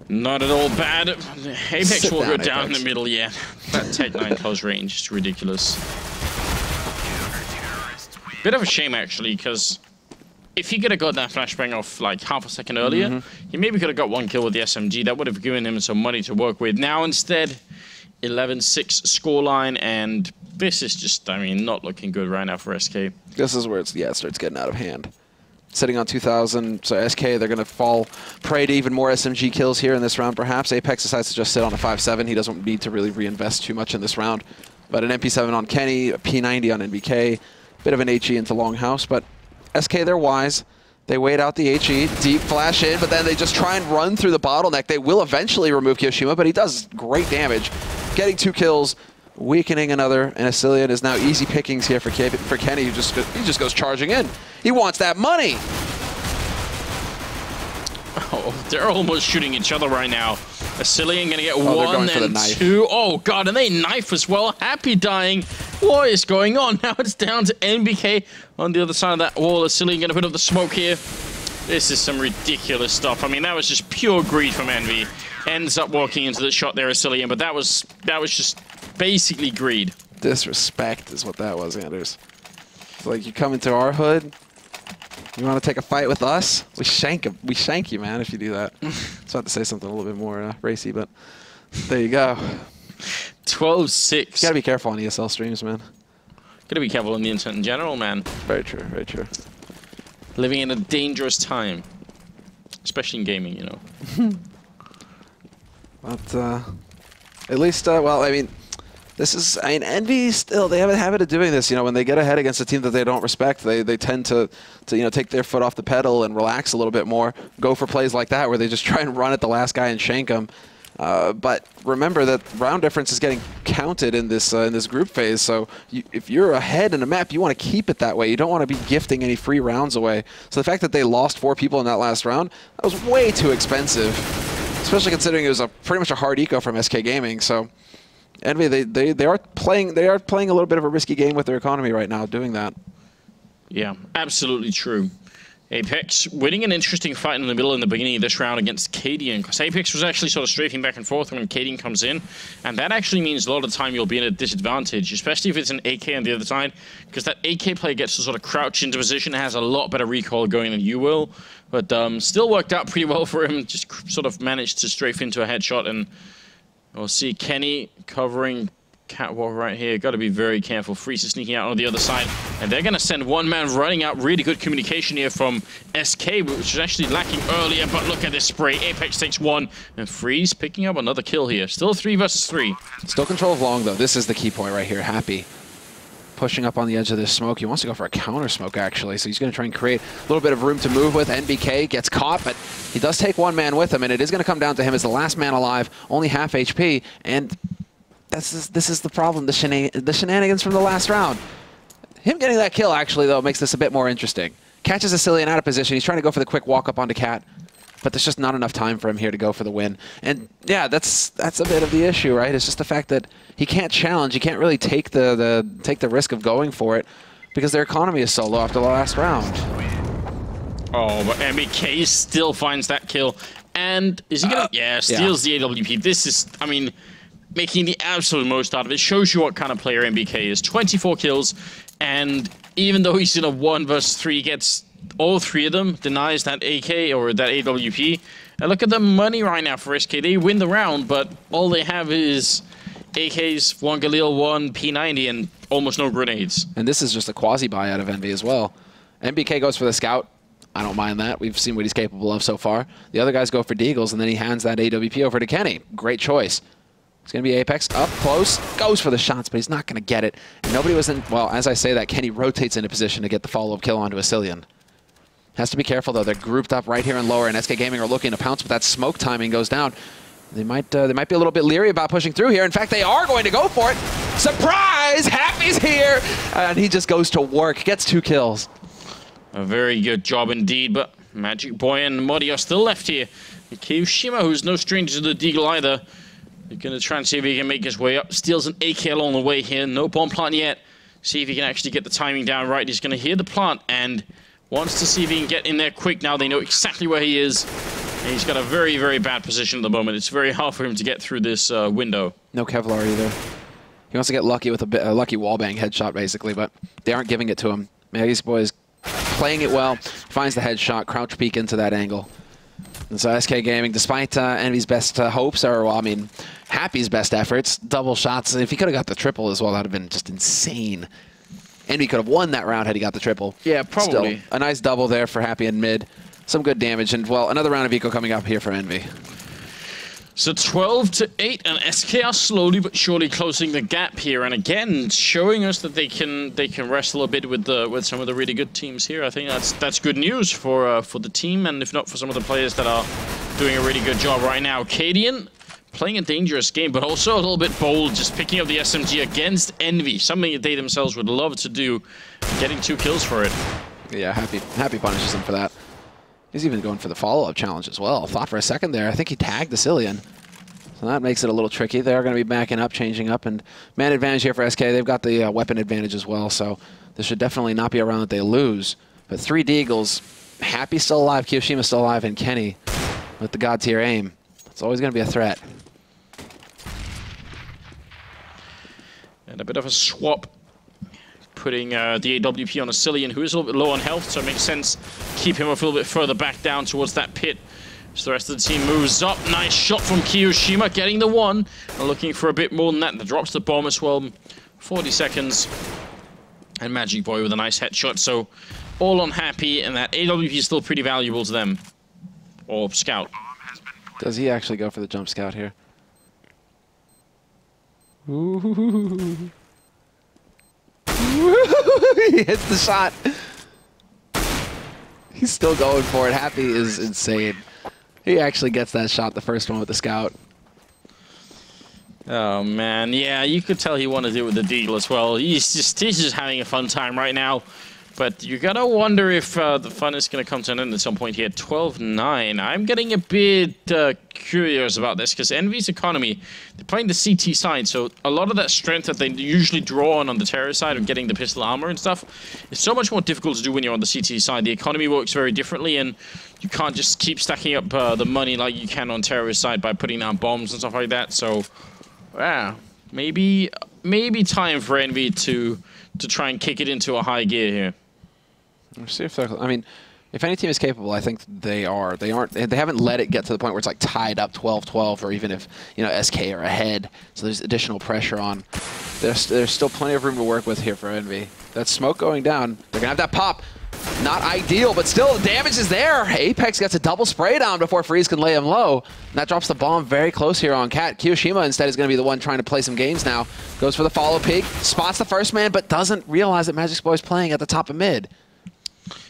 Not at all bad. Apex will go down in the middle, yeah. That Tech 9 close range is ridiculous. Bit of a shame, actually, because if he could have got that flashbang off like half a second earlier, he maybe could have got 1 kill with the SMG. That would have given him some money to work with. Now, instead, 11-6 scoreline, and this is just, I mean, not looking good right now for SK. This is where it starts getting out of hand. Sitting on 2,000, so SK, they're going to fall prey to even more SMG kills here in this round, perhaps. Apex decides to just sit on a 5-7. He doesn't need to really reinvest too much in this round. But an MP7 on Kenny, a P90 on NBK, bit of an HE into Longhouse, but SK, they're wise. They wait out the HE, deep flash in, but then they just try and run through the bottleneck. They will eventually remove Kiyoshima, but he does great damage, getting 2 kills, weakening another, and SCII is now easy pickings here for Kenny, who just goes charging in. He wants that money. Oh, they're almost shooting each other right now. ESEA gonna get they're one going for the and knife. two. Oh god, and they knife as well. Happy dying. What is going on? Now it's down to NBK on the other side of that wall. ESEA gonna put up the smoke here. This is some ridiculous stuff. I mean, that was just pure greed from Envy. Ends up walking into the shot there, ESEA, but that was just basically greed. Disrespect is what that was, Anders. It's like, you come into our hood, you want to take a fight with us? We shank you, man, if you do that. So I have to say something a little bit more racy, but there you go. 12-6. You gotta be careful on ESL streams, man. Gotta be careful on the internet in general, man. Very true, very true. Living in a dangerous time. Especially in gaming, you know. But at least, well, I mean, Envy still, they have a habit of doing this. You know, when they get ahead against a team that they don't respect, they tend to you know, take their foot off the pedal and relax a little bit more. Go for plays like that where they just try and run at the last guy and shank him. But remember that round difference is getting counted in this group phase. So if you're ahead in a map, you want to keep it that way. You don't want to be gifting any free rounds away. So the fact that they lost 4 people in that last round, that was way too expensive. Especially considering it was pretty much a hard eco from SK Gaming. So Envy, they are playing a little bit of a risky game with their economy right now, doing that. Yeah, absolutely true. Apex winning an interesting fight in the middle in the beginning of this round against Cadian, because Apex was actually sort of strafing back and forth when Cadian comes in, and that actually means a lot of the time you'll be in a disadvantage, especially if it's an AK on the other side, because that AK player gets to sort of crouch into position and has a lot better recoil going than you will, but still worked out pretty well for him, just sort of managed to strafe into a headshot, and we'll see Kenny covering catwalk right here. Got to be very careful. Freeze is sneaking out on the other side, and they're going to send one man running out. Really good communication here from SK, which was actually lacking earlier, but look at this spray. Apex takes one, and Freeze picking up another kill here. Still 3 versus 3. Still control of long, though. This is the key point right here. Happy pushing up on the edge of this smoke. He wants to go for a counter smoke, actually, so he's going to try and create a little bit of room to move with. NBK gets caught, but he does take one man with him, and it is going to come down to him as the last man alive, only half HP, and this is the problem, the shenanigans from the last round. Him getting that kill, actually, though, makes this a bit more interesting. Catches ESEA out of position. He's trying to go for the quick walk up onto Cat, but there's just not enough time for him here to go for the win. And yeah, that's a bit of the issue, right? It's just the fact that he can't challenge. He can't really take the risk of going for it because their economy is so low after the last round. Oh, but MBK still finds that kill. And is he gonna? Yeah, steals the AWP. This is, I mean, making the absolute most out of it. Shows you what kind of player MBK is. 24 kills, and even though he's in a 1 versus 3, gets all 3 of them, denies that AK or that AWP. And look at the money right now for SK. They win the round, but all they have is AKs, 1 Galil, 1 P90, and almost no grenades. And this is just a quasi-buy out of Envy as well. MBK goes for the scout. I don't mind that. We've seen what he's capable of so far. The other guys go for Deagles, and then he hands that AWP over to Kenny. Great choice. It's going to be Apex up close, goes for the shots, but he's not going to get it. And nobody was in, well, as I say that, Kenny rotates into position to get the follow-up kill onto ESEA. Has to be careful, though. They're grouped up right here in lower, and SK Gaming are looking to pounce, but that smoke timing goes down. They might be a little bit leery about pushing through here. In fact, they are going to go for it. Surprise! Happy's here! And he just goes to work, gets 2 kills. A very good job indeed, but Magic Boy and Muddy are still left here. Kiyushima, who's no stranger to the Deagle either, he's going to try and see if he can make his way up. Steals an AK along the way here. No bomb plant yet. See if he can actually get the timing down right. He's going to hear the plant and wants to see if he can get in there quick. Now they know exactly where he is. And he's got a very, very bad position at the moment. It's very hard for him to get through this window. No Kevlar either. He wants to get lucky with a lucky wallbang headshot, basically, but they aren't giving it to him. Maggie's boys playing it well. Finds the headshot, crouch peek into that angle. And so SK Gaming, despite Envy's best hopes, or, well, I mean, Happy's best efforts, double shots. If he could have got the triple as well, that would have been just insane. Envy could have won that round had he got the triple. Yeah, probably. Still, a nice double there for Happy in mid. Some good damage, and, well, another round of eco coming up here for Envy. So 12-8, and SK are slowly but surely closing the gap here, and again showing us that they can rest a little bit with some of the really good teams here. I think that's good news for the team, and if not for some of the players that are doing a really good job right now. Cadian playing a dangerous game, but also a little bit bold, just picking up the SMG against Envy, something that they themselves would love to do, getting 2 kills for it. Yeah, Happy punishes him for that. He's even going for the follow-up challenge as well. Thought for a second there. I think he tagged ESEA. So that makes it a little tricky. They're going to be backing up, changing up, and man advantage here for SK. They've got the weapon advantage as well, so this should definitely not be a round that they lose. But 3 Deagles, Happy still alive, Kiyoshima still alive, and Kenny with the god tier aim. It's always going to be a threat. And a bit of a swap, putting the AWP on a Cillian, who is a little bit low on health, so it makes sense keep him a little bit further back down towards that pit. So the rest of the team moves up. Nice shot from Kiyoshima, getting the 1. And looking for a bit more than that. That drops the bomb as well. 40 seconds. And Magic Boy with a nice headshot. So all on Happy, and that AWP is still pretty valuable to them. Or Scout. Does he actually go for the jump Scout here? Ooh. He hits the shot. He's still going for it. Happy is insane. He actually gets that shot, the first one with the Scout. Oh man, yeah, you could tell he wanted to do it with the Deagle as well. He's just having a fun time right now. But you gotta wonder if the fun is gonna come to an end at some point here. 12-9. I'm getting a bit curious about this because EnVy's economy, they're playing the CT side, so a lot of that strength that they usually draw on the terror side of getting the pistol armor and stuff is so much more difficult to do when you're on the CT side. The economy works very differently, and you can't just keep stacking up the money like you can on terrorist side by putting down bombs and stuff like that. So, yeah, maybe time for EnVy to try and kick it into a high gear here. We'll see if they're, I mean, if any team is capable, I think they are. They haven't let it get to the point where it's like tied up 12-12, or even if, you know, SK are ahead. So there's additional pressure on. There's still plenty of room to work with here for EnVy. That smoke going down. They're gonna have that pop. Not ideal, but still the damage is there. Apex gets a double spray down before Freeze can lay him low. And that drops the bomb very close here on Cat. Kiyoshima instead is going to be the one trying to play some games now. Goes for the follow peek, spots the first man, but doesn't realize that Magic's Boy's playing at the top of mid.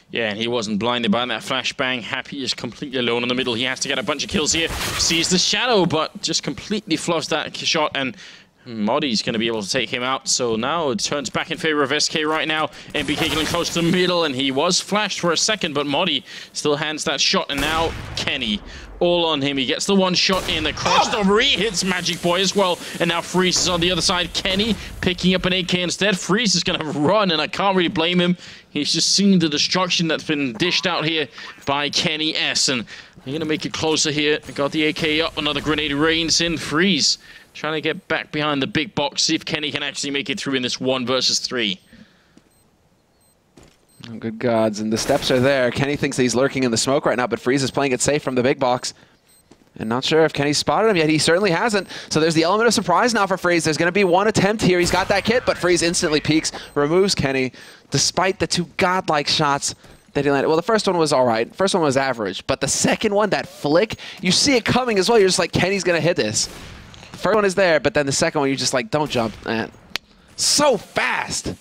Yeah, and he wasn't blinded by that flashbang. Happy is completely alone in the middle. He has to get a bunch of kills here. Sees the shadow, but just completely fluffs that shot, and Moddy's going to be able to take him out. So now it turns back in favor of SK right now. NBK getting close to the middle, and he was flashed for a second, but Moddy still hands that shot, and now Kenny all on him. He gets the one shot in. The cross over, he hits Magic Boy as well, and now Freeze is on the other side. Kenny picking up an AK instead. Freeze is going to run, and I can't really blame him. He's just seen the destruction that's been dished out here by Kenny S, and they're going to make it closer here. Got the AK up, another grenade rains in. Freeze trying to get back behind the big box, see if Kenny can actually make it through in this 1 versus 3. Oh, good gods, and the steps are there. Kenny thinks that he's lurking in the smoke right now, but Freeze is playing it safe from the big box. And not sure if Kenny's spotted him yet. He certainly hasn't. So there's the element of surprise now for Freeze. There's going to be one attempt here. He's got that kit, but Freeze instantly peeks, removes Kenny, despite the 2 godlike shots that he landed. Well, the first one was all right. First one was average. But the second one, that flick, you see it coming as well. You're just like, Kenny's going to hit this. The first one is there, but then the second one, you're just like, don't jump. Man. So fast.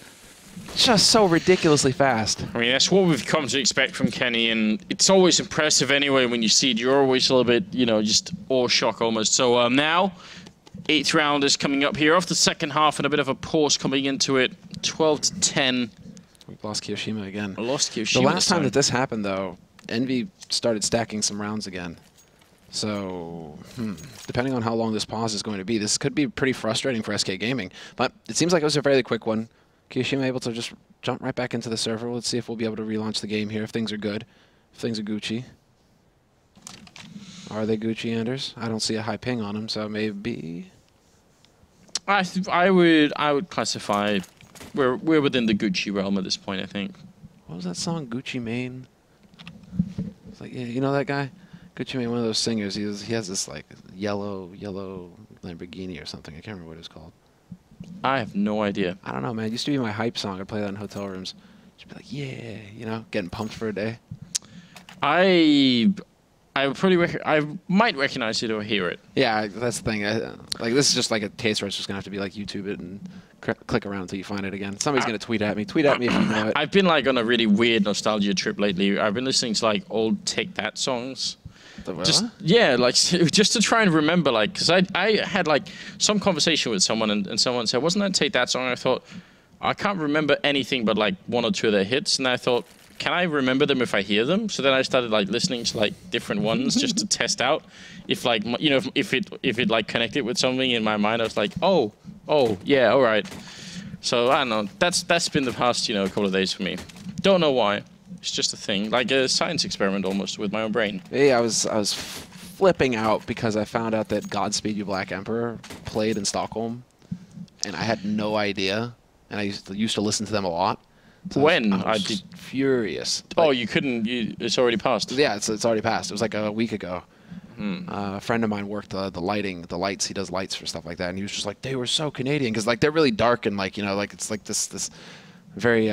Just so ridiculously fast. I mean, that's what we've come to expect from Kenny, and it's always impressive anyway when you see it. You're always a little bit, you know, just awe-shock almost. So now, 8th round is coming up here off the second half, and a bit of a pause coming into it. 12-10. We've lost Kiyoshima again. I lost Kiyoshima. The last time that this happened, though, EnVy started stacking some rounds again. So, depending on how long this pause is going to be, this could be pretty frustrating for SK Gaming. But it seems like it was a fairly quick one. Kiyoshima able to just jump right back into the server. Let's see if we'll be able to relaunch the game here, if things are good, if things are Gucci. Are they Gucci, Anders? I don't see a high ping on them, so maybe. I would classify we're within the Gucci realm at this point, I think. What was that song, Gucci Mane? It's like, yeah, you know that guy? Gucci Mane, one of those singers. He has this like yellow Lamborghini or something. I can't remember what it's called. I have no idea. I don't know, man. It used to be my hype song. I'd play that in hotel rooms. Just be like, yeah, you know, getting pumped for a day. I might recognize it or hear it. Yeah, that's the thing. Like, this is just like a case where it's just gonna have to be like YouTube it and click around until you find it again. Somebody's gonna tweet at me. Tweet at me if you know it. I've been like on a really weird nostalgia trip lately. I've been listening to like old Take That songs. Yeah, like just to try and remember, like, because I had like some conversation with someone and someone said, wasn't that Take That song? I thought, I can't remember anything but like 1 or 2 of their hits, and I thought, can I remember them if I hear them? So then I started like listening to like different ones just to test out if like, you know, if it like connected with something in my mind. I was like, oh, yeah, all right. So I don't know. That's been the past, you know, couple of days for me. Don't know why. It's just a thing, like a science experiment almost with my own brain. Yeah, I was flipping out because I found out that Godspeed You Black Emperor played in Stockholm, and I had no idea. And I used to listen to them a lot. So when I was furious. Oh, you couldn't. It's already passed. Yeah, it's already passed. It was like a week ago. A friend of mine worked the lights. He does lights for stuff like that, and he was just like, they were so Canadian because like they're really dark and like, you know, like it's like this very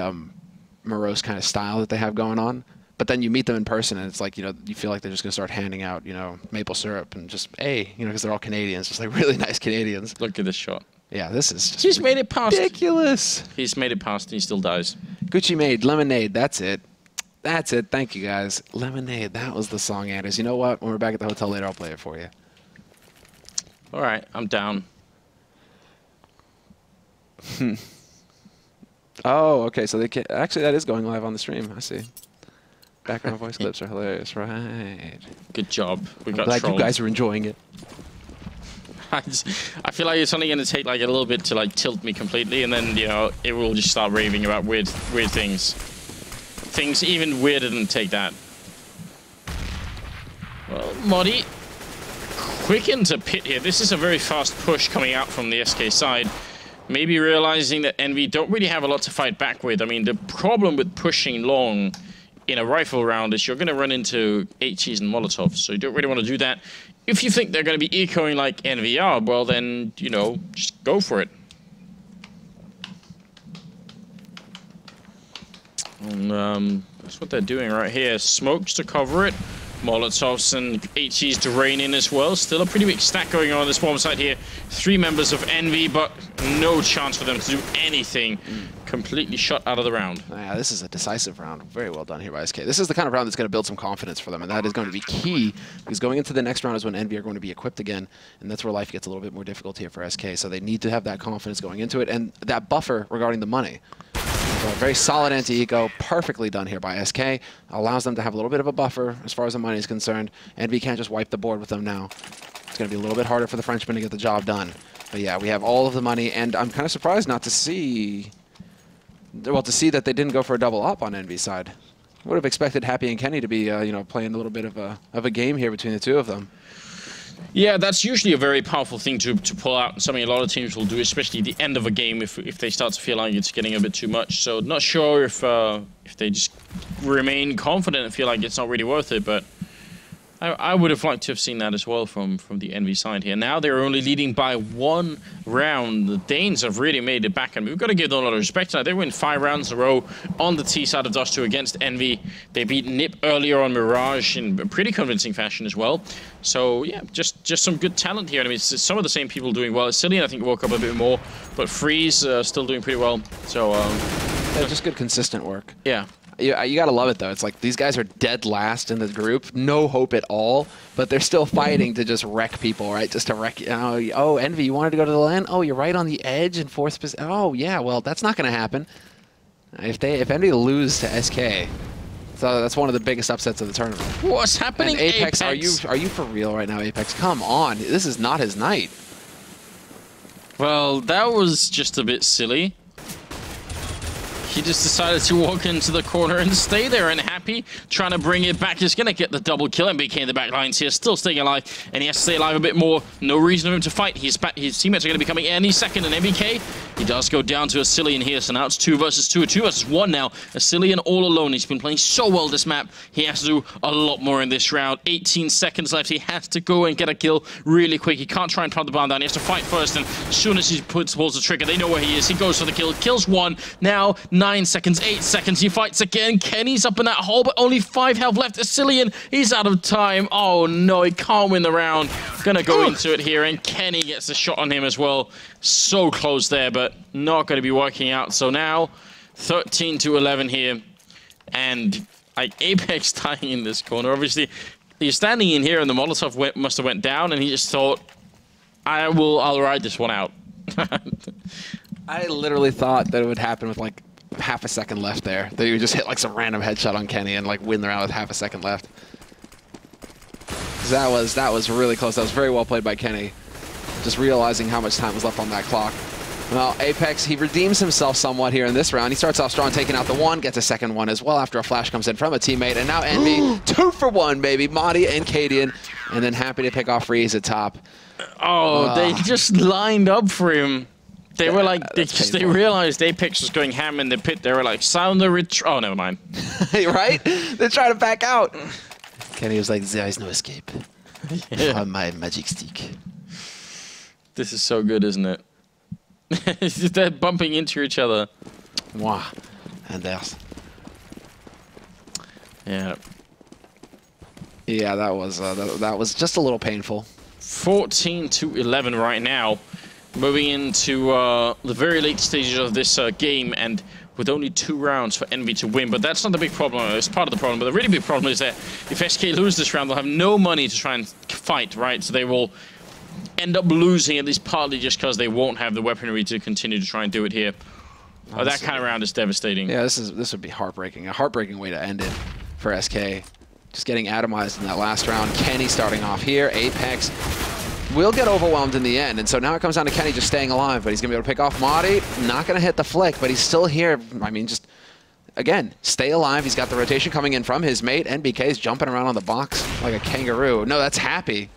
morose kind of style that they have going on. But then you meet them in person, and it's like, you know, you feel like they're just gonna start handing out, you know, maple syrup and just, hey, you know, because they're all Canadians, just like really nice Canadians. Look at this shot. Yeah, this is just He's made it past. Ridiculous. He's made it past, and he still dies. Gucci made Lemonade. That's it. That's it. Thank you, guys. Lemonade. That was the song, Anders. You know what? When we're back at the hotel later, I'll play it for you. All right, I'm down. Oh, okay. So they can actually, that is going live on the stream. I see. Background voice clips are hilarious. Right. Good job. We I'm got glad trolled. you guys are enjoying it. I feel like it's only going to take like a little bit to like tilt me completely, and then, you know, it will just start raving about weird things. Things even weirder than Take That. Well, Modi quick into pit here. This is a very fast push coming out from the SK side. Maybe realizing that Envy don't really have a lot to fight back with. I mean, the problem with pushing long in a rifle round is you're going to run into HEs and Molotovs, so you don't really want to do that. If you think they're going to be ecoing like EnVy are, well then, you know, just go for it. And that's what they're doing right here. Smokes to cover it. Molotovs and HEs to rain in as well. Still a pretty big stack going on this bomb site here. 3 members of EnVy, but no chance for them to do anything. Completely shut out of the round. Yeah, this is a decisive round. Very well done here by SK. This is the kind of round that's going to build some confidence for them, and that is going to be key, because going into the next round is when EnVy are going to be equipped again, and that's where life gets a little bit more difficult here for SK. So they need to have that confidence going into it, and that buffer regarding the money. So a very solid anti-eco, perfectly done here by SK. Allows them to have a little bit of a buffer as far as the money is concerned. EnVy can't just wipe the board with them now. It's going to be a little bit harder for the Frenchmen to get the job done. But yeah, we have all of the money, and I'm kind of surprised not to see... Well, to see that they didn't go for a double up on EnVy's side. Would have expected Happy and Kenny to be, you know, playing a little bit of a game here between the two of them. Yeah, that's usually a very powerful thing to pull out. Something a lot of teams will do, especially at the end of a game if they start to feel like it's getting a bit too much. So not sure if they just remain confident and feel like it's not really worth it, but I would have liked to have seen that as well from the EnVy side here. Now they're only leading by 1 round. The Danes have really made it back, and we've got to give them a lot of respect. They win 5 rounds in a row on the T side of Dust2 against EnVy. They beat Nip earlier on Mirage in a pretty convincing fashion as well. So yeah, just some good talent here. I mean, it's some of the same people doing well. SCII, I think, woke up a bit more, but Freeze still doing pretty well. So yeah, just good consistent work. Yeah. You gotta love it though. It's like these guys are dead last in the group, no hope at all, but they're still fighting to just wreck people, right? Just to wreck. Oh, EnVy, you wanted to go to the LAN? Oh, you're right on the edge in 4th position. Oh, yeah. Well, that's not gonna happen. If EnVy lose to SK, so that's one of the biggest upsets of the tournament. What's happening, and Apex? Are you for real right now, Apex? Come on, this is not his night. Well, that was just a bit silly. He just decided to walk into the corner and stay there, and Happy trying to bring it back. He's going to get the double kill. MBK in the back lines here, still staying alive, and he has to stay alive a bit more. No reason for him to fight. His teammates are going to be coming any second, and MBK, he does go down to SCII in here, so now it's 2 versus 2, 2 versus 1 now. SCII all alone. He's been playing so well this map. He has to do a lot more in this round. 18 seconds left. He has to go and get a kill really quick. He can't try and plant the bomb down. He has to fight first, and as soon as he pulls the trigger, they know where he is. He goes for the kill. Kills 1. Now 9 seconds, 8 seconds. He fights again. Kenny's up in that hole, but only 5 health left. SCII, he's out of time. Oh no, he can't win the round. Gonna go into it here, and Kenny gets a shot on him as well. So close there, but not going to be working out. So now 13 to 11 here, and like Apex dying in this corner. Obviously, he's standing in here, and the Molotov must have went down, and he just thought, I'll ride this one out. I literally thought that it would happen with like half a second left there. That he would just hit like some random headshot on Kenny and like win the round with half a second left. That was really close. That was very well played by Kenny. Just realizing how much time was left on that clock. Well, Apex, he redeems himself somewhat here in this round. He starts off strong, taking out the one, gets a second one as well after a flash comes in from a teammate. And now Envy, 2 for 1, baby. Madi and Cadian. And then happy to pick off Freeze at top. Oh, they just lined up for him. They were like, they realized Apex was going ham in the pit. They were like, sound the retreat. Oh, never mind. Right? They're trying to back out. Kenny was like, there is no escape from my magic stick. This is so good, isn't it? They're bumping into each other. Wow. And there's. Yeah. Yeah, that was just a little painful. 14-11 right now. Moving into the very late stages of this game, and with only 2 rounds for Envy to win. But that's not the big problem. It's part of the problem. But the really big problem is that if SK lose this round, they'll have no money to try and fight, right? So they will end up losing, at least partly just because they won't have the weaponry to continue to try and do it here. That kind of round is devastating. Yeah, this would be heartbreaking. A heartbreaking way to end it for SK. Just getting atomized in that last round. Kenny starting off here. Apex will get overwhelmed in the end. And so now it comes down to Kenny just staying alive, but he's going to be able to pick off Madi. Not going to hit the flick, but he's still here. I mean, just, again, stay alive. He's got the rotation coming in from his mate. NBK's jumping around on the box like a kangaroo. No, that's Happy.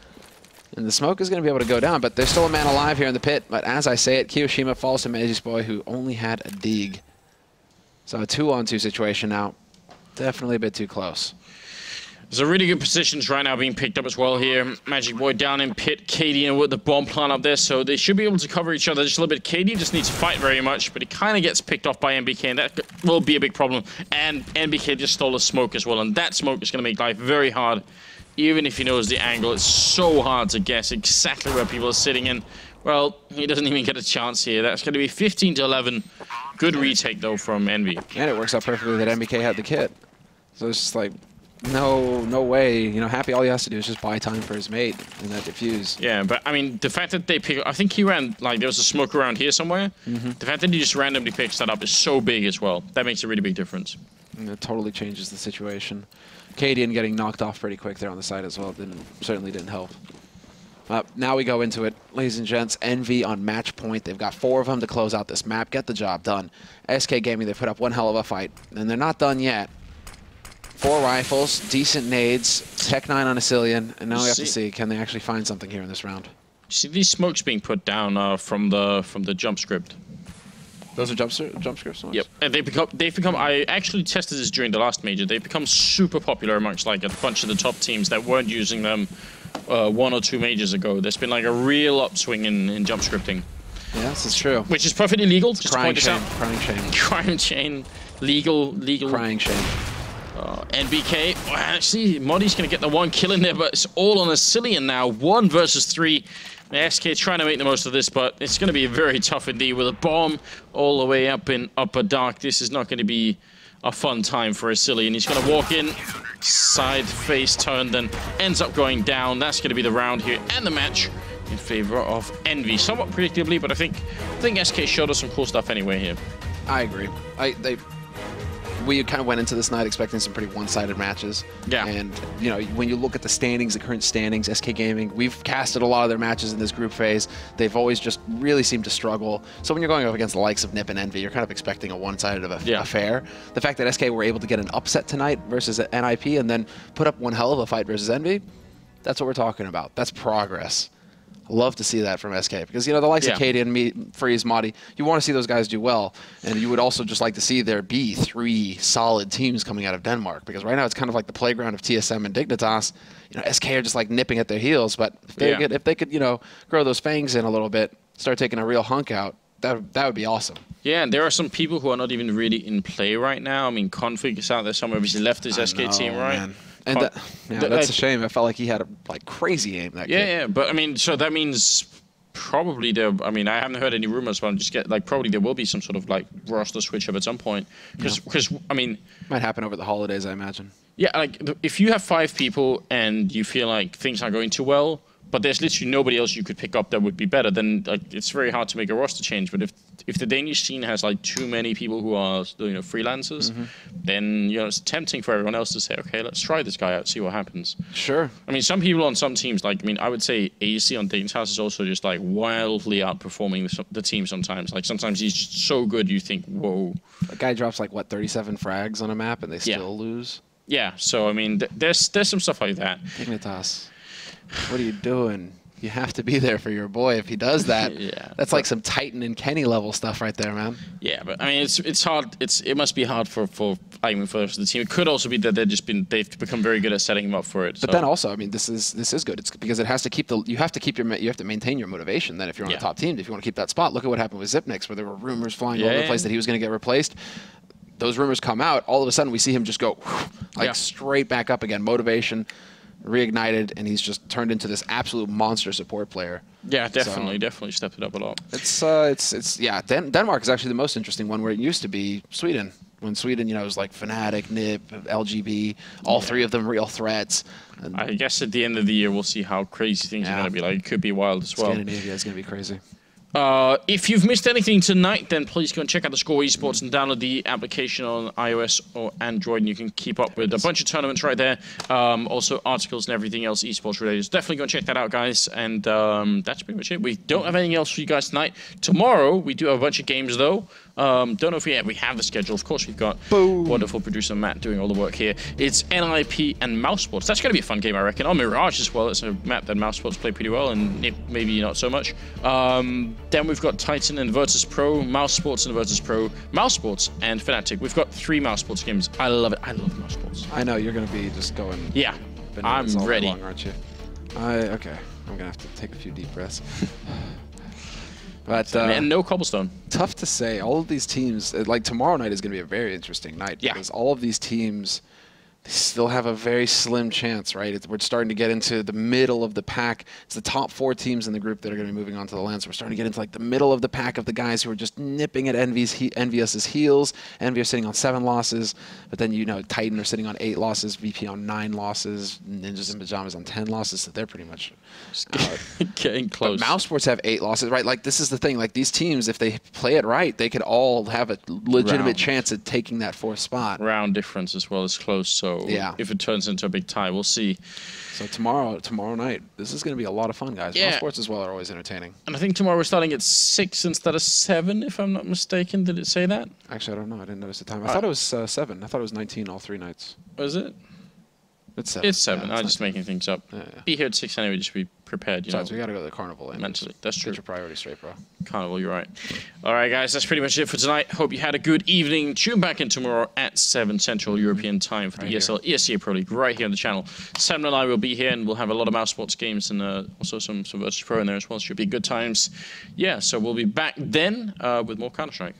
And the smoke is going to be able to go down, but there's still a man alive here in the pit. But as I say it, Kiyoshima falls to Magi's Boy, who only had a dig. So a 2-on-2 situation now. Definitely a bit too close. There's a really good positions right now being picked up as well here. Magic Boy down in pit, Cadian with the bomb plant up there, so they should be able to cover each other just a little bit. Cadian just needs to fight very much, but he kind of gets picked off by NBK, and that will be a big problem. And NBK just stole a smoke as well, and that smoke is going to make life very hard. Even if he knows the angle, it's so hard to guess exactly where people are sitting. And, well, he doesn't even get a chance here. That's going to be 15-11. Good retake, though, from Envy. And it works out perfectly that NBK had the kit. So it's just like, no way. You know, Happy, all he has to do is just buy time for his mate and that defuse. Yeah, but, I mean, the fact that they pick... I think he ran, like, there was a smoke around here somewhere. The fact that he just randomly picks that up is so big as well. That makes a really big difference. And it totally changes the situation. Cadian getting knocked off pretty quick there on the side as well. Certainly didn't help. Now we go into it, ladies and gents. Envy on match point. They've got 4 of them to close out this map. Get the job done. SK Gaming, they put up one hell of a fight. And they're not done yet. 4 rifles, decent nades, Tech 9 on a Sicilian. And now we have to see, can they actually find something here in this round? See these smokes being put down from the jump script. Those are jump scripts? Yep, and they've become. I actually tested this during the last major. They've become super popular amongst like a bunch of the top teams that weren't using them 1 or 2 majors ago. There's been like a real upswing in jump scripting. Yeah, this is true. Which is perfectly legal. Just to point this out. Crying shame. Crying shame. Legal. Crying shame. NBK. Oh, actually, Modi's going to get the 1 kill in there, but it's all on a Sicilian now. 1 versus 3. SK trying to make the most of this, but it's going to be very tough indeed with a bomb all the way up in upper dark. This is not going to be a fun time for a Silly, and he's going to walk in, side face turn, then ends up going down. That's going to be the round here and the match in favor of Envy. Somewhat predictably, but I think SK showed us some cool stuff anyway here. I agree. We kind of went into this night expecting some pretty one-sided matches. Yeah. And, you know, when you look at the standings, the current standings, SK Gaming, we've casted a lot of their matches in this group phase. They've always just really seemed to struggle. So when you're going up against the likes of Nip and Envy, you're kind of expecting a one-sided affair. The fact that SK were able to get an upset tonight versus NIP and then put up one hell of a fight versus Envy, that's what we're talking about. That's progress. I love to see that from SK because, you know, the likes of Cadian, Freeze, Madi, you want to see those guys do well. And you would also just like to see there be 3 solid teams coming out of Denmark because right now it's kind of like the playground of TSM and Dignitas. You know, SK are just like nipping at their heels, but if they could, you know, grow those fangs in a little bit, start taking a real hunk out, that would be awesome. Yeah, and there are some people who are not even really in play right now. I mean, Config is out there somewhere because he left his SK team, right? Man. And that's a shame. I felt like he had a crazy aim that game. Yeah, but I mean, so that means probably there. I mean, I haven't heard any rumors, but I'm just probably there will be some sort of like roster switch up at some point because I mean, might happen over the holidays, I imagine. Yeah, like if you have 5 people and you feel like things aren't going too well, but there's literally nobody else you could pick up that would be better, then like, it's very hard to make a roster change. But if the Danish scene has like too many people who are freelancers, then it's tempting for everyone else to say, okay, let's try this guy out, see what happens. Sure. I mean, some people on some teams, like I would say AC on Dane's House is also just like wildly outperforming the team sometimes. Like sometimes he's just so good, you think, whoa. A guy drops like what 37 frags on a map and they still lose. Yeah. So I mean, there's some stuff like that. Dignitas, what are you doing? You have to be there for your boy if he does that. Yeah, that's like some Titan and Kenny level stuff right there, man. Yeah, but I mean, it's hard. It must be hard for the team. It could also be that they've become very good at setting him up for it. But then also, I mean, this is good. It's because it has to keep you have to maintain your motivation. Then if you're on a top team, if you want to keep that spot, look at what happened with Zipnix, where there were rumors flying all over the place that he was going to get replaced. Those rumors come out. All of a sudden, we see him just go straight back up again. Motivation reignited, and he's just turned into this absolute monster support player. Yeah, definitely stepped it up a lot. Denmark is actually the most interesting one, where it used to be Sweden. When Sweden, it was like Fnatic, NiP, LGB, all three of them real threats. And I guess at the end of the year, we'll see how crazy things are going to be. Like, it could be wild as well. Scandinavia is going to be crazy. If you've missed anything tonight, then please go and check out theScore eSports and download the application on iOS or Android, and you can keep up with a bunch of tournaments right there. Also articles and everything else eSports related. So definitely go and check that out, guys. And that's pretty much it. We don't have anything else for you guys tonight. Tomorrow, we do have a bunch of games, though. Don't know if we have the schedule. Of course, we've got wonderful producer Matt doing all the work here. It's NIP and mousesports. That's going to be a fun game, I reckon. On Mirage as well. It's a map that mousesports play pretty well, and NiP maybe not so much. Then we've got Titan and Virtus Pro, mousesports and Virtus Pro, mousesports and Fnatic. We've got 3 mousesports games. I love it. I love mousesports. I know you're going to be just going. Yeah, I'm ready. Long, aren't you? Okay. I'm going to have to take a few deep breaths. But and no cobblestone. Tough to say. All of these teams, like tomorrow night is going to be a very interesting night. Yeah. Because all of these teams, they still have a very slim chance, right? We're starting to get into the middle of the pack. It's the top 4 teams in the group that are going to be moving on to the LAN. So we're starting to get into like the middle of the pack of the guys who are just nipping at EnVyUS's heels. EnVyUS sitting on 7 losses, but then Titan are sitting on 8 losses, VP on 9 losses, Ninjas in Pajamas on 10 losses. So they're pretty much getting close. But mousesports have 8 losses, right? Like this is the thing. Like these teams, if they play it right, they could all have a legitimate chance at taking that 4th spot. Round difference as well is close. So if it turns into a big tie, we'll see. So tomorrow night, this is going to be a lot of fun, guys. Yeah. Mousesports as well are always entertaining. And I think tomorrow we're starting at 6 instead of 7, if I'm not mistaken. Did it say that? Actually, I don't know. I didn't notice the time. I thought it was 7. I thought it was 19 all 3 nights. Was it? It's 7. It's 7. Yeah, I'm just making things up. Yeah. Be here at 6 anyway, just be prepared, Besides, we got to go to the carnival. Mentally. That's true. Get your priorities straight, bro. Carnival, you're right. All right, guys, that's pretty much it for tonight. Hope you had a good evening. Tune back in tomorrow at 7 Central European Time for the ESL ESEA Pro League right here on the channel. Sam and I will be here, and we'll have a lot of mousesports games and also some Virtus Pro in there as well. Should be good times. Yeah, so we'll be back then with more Counter-Strike.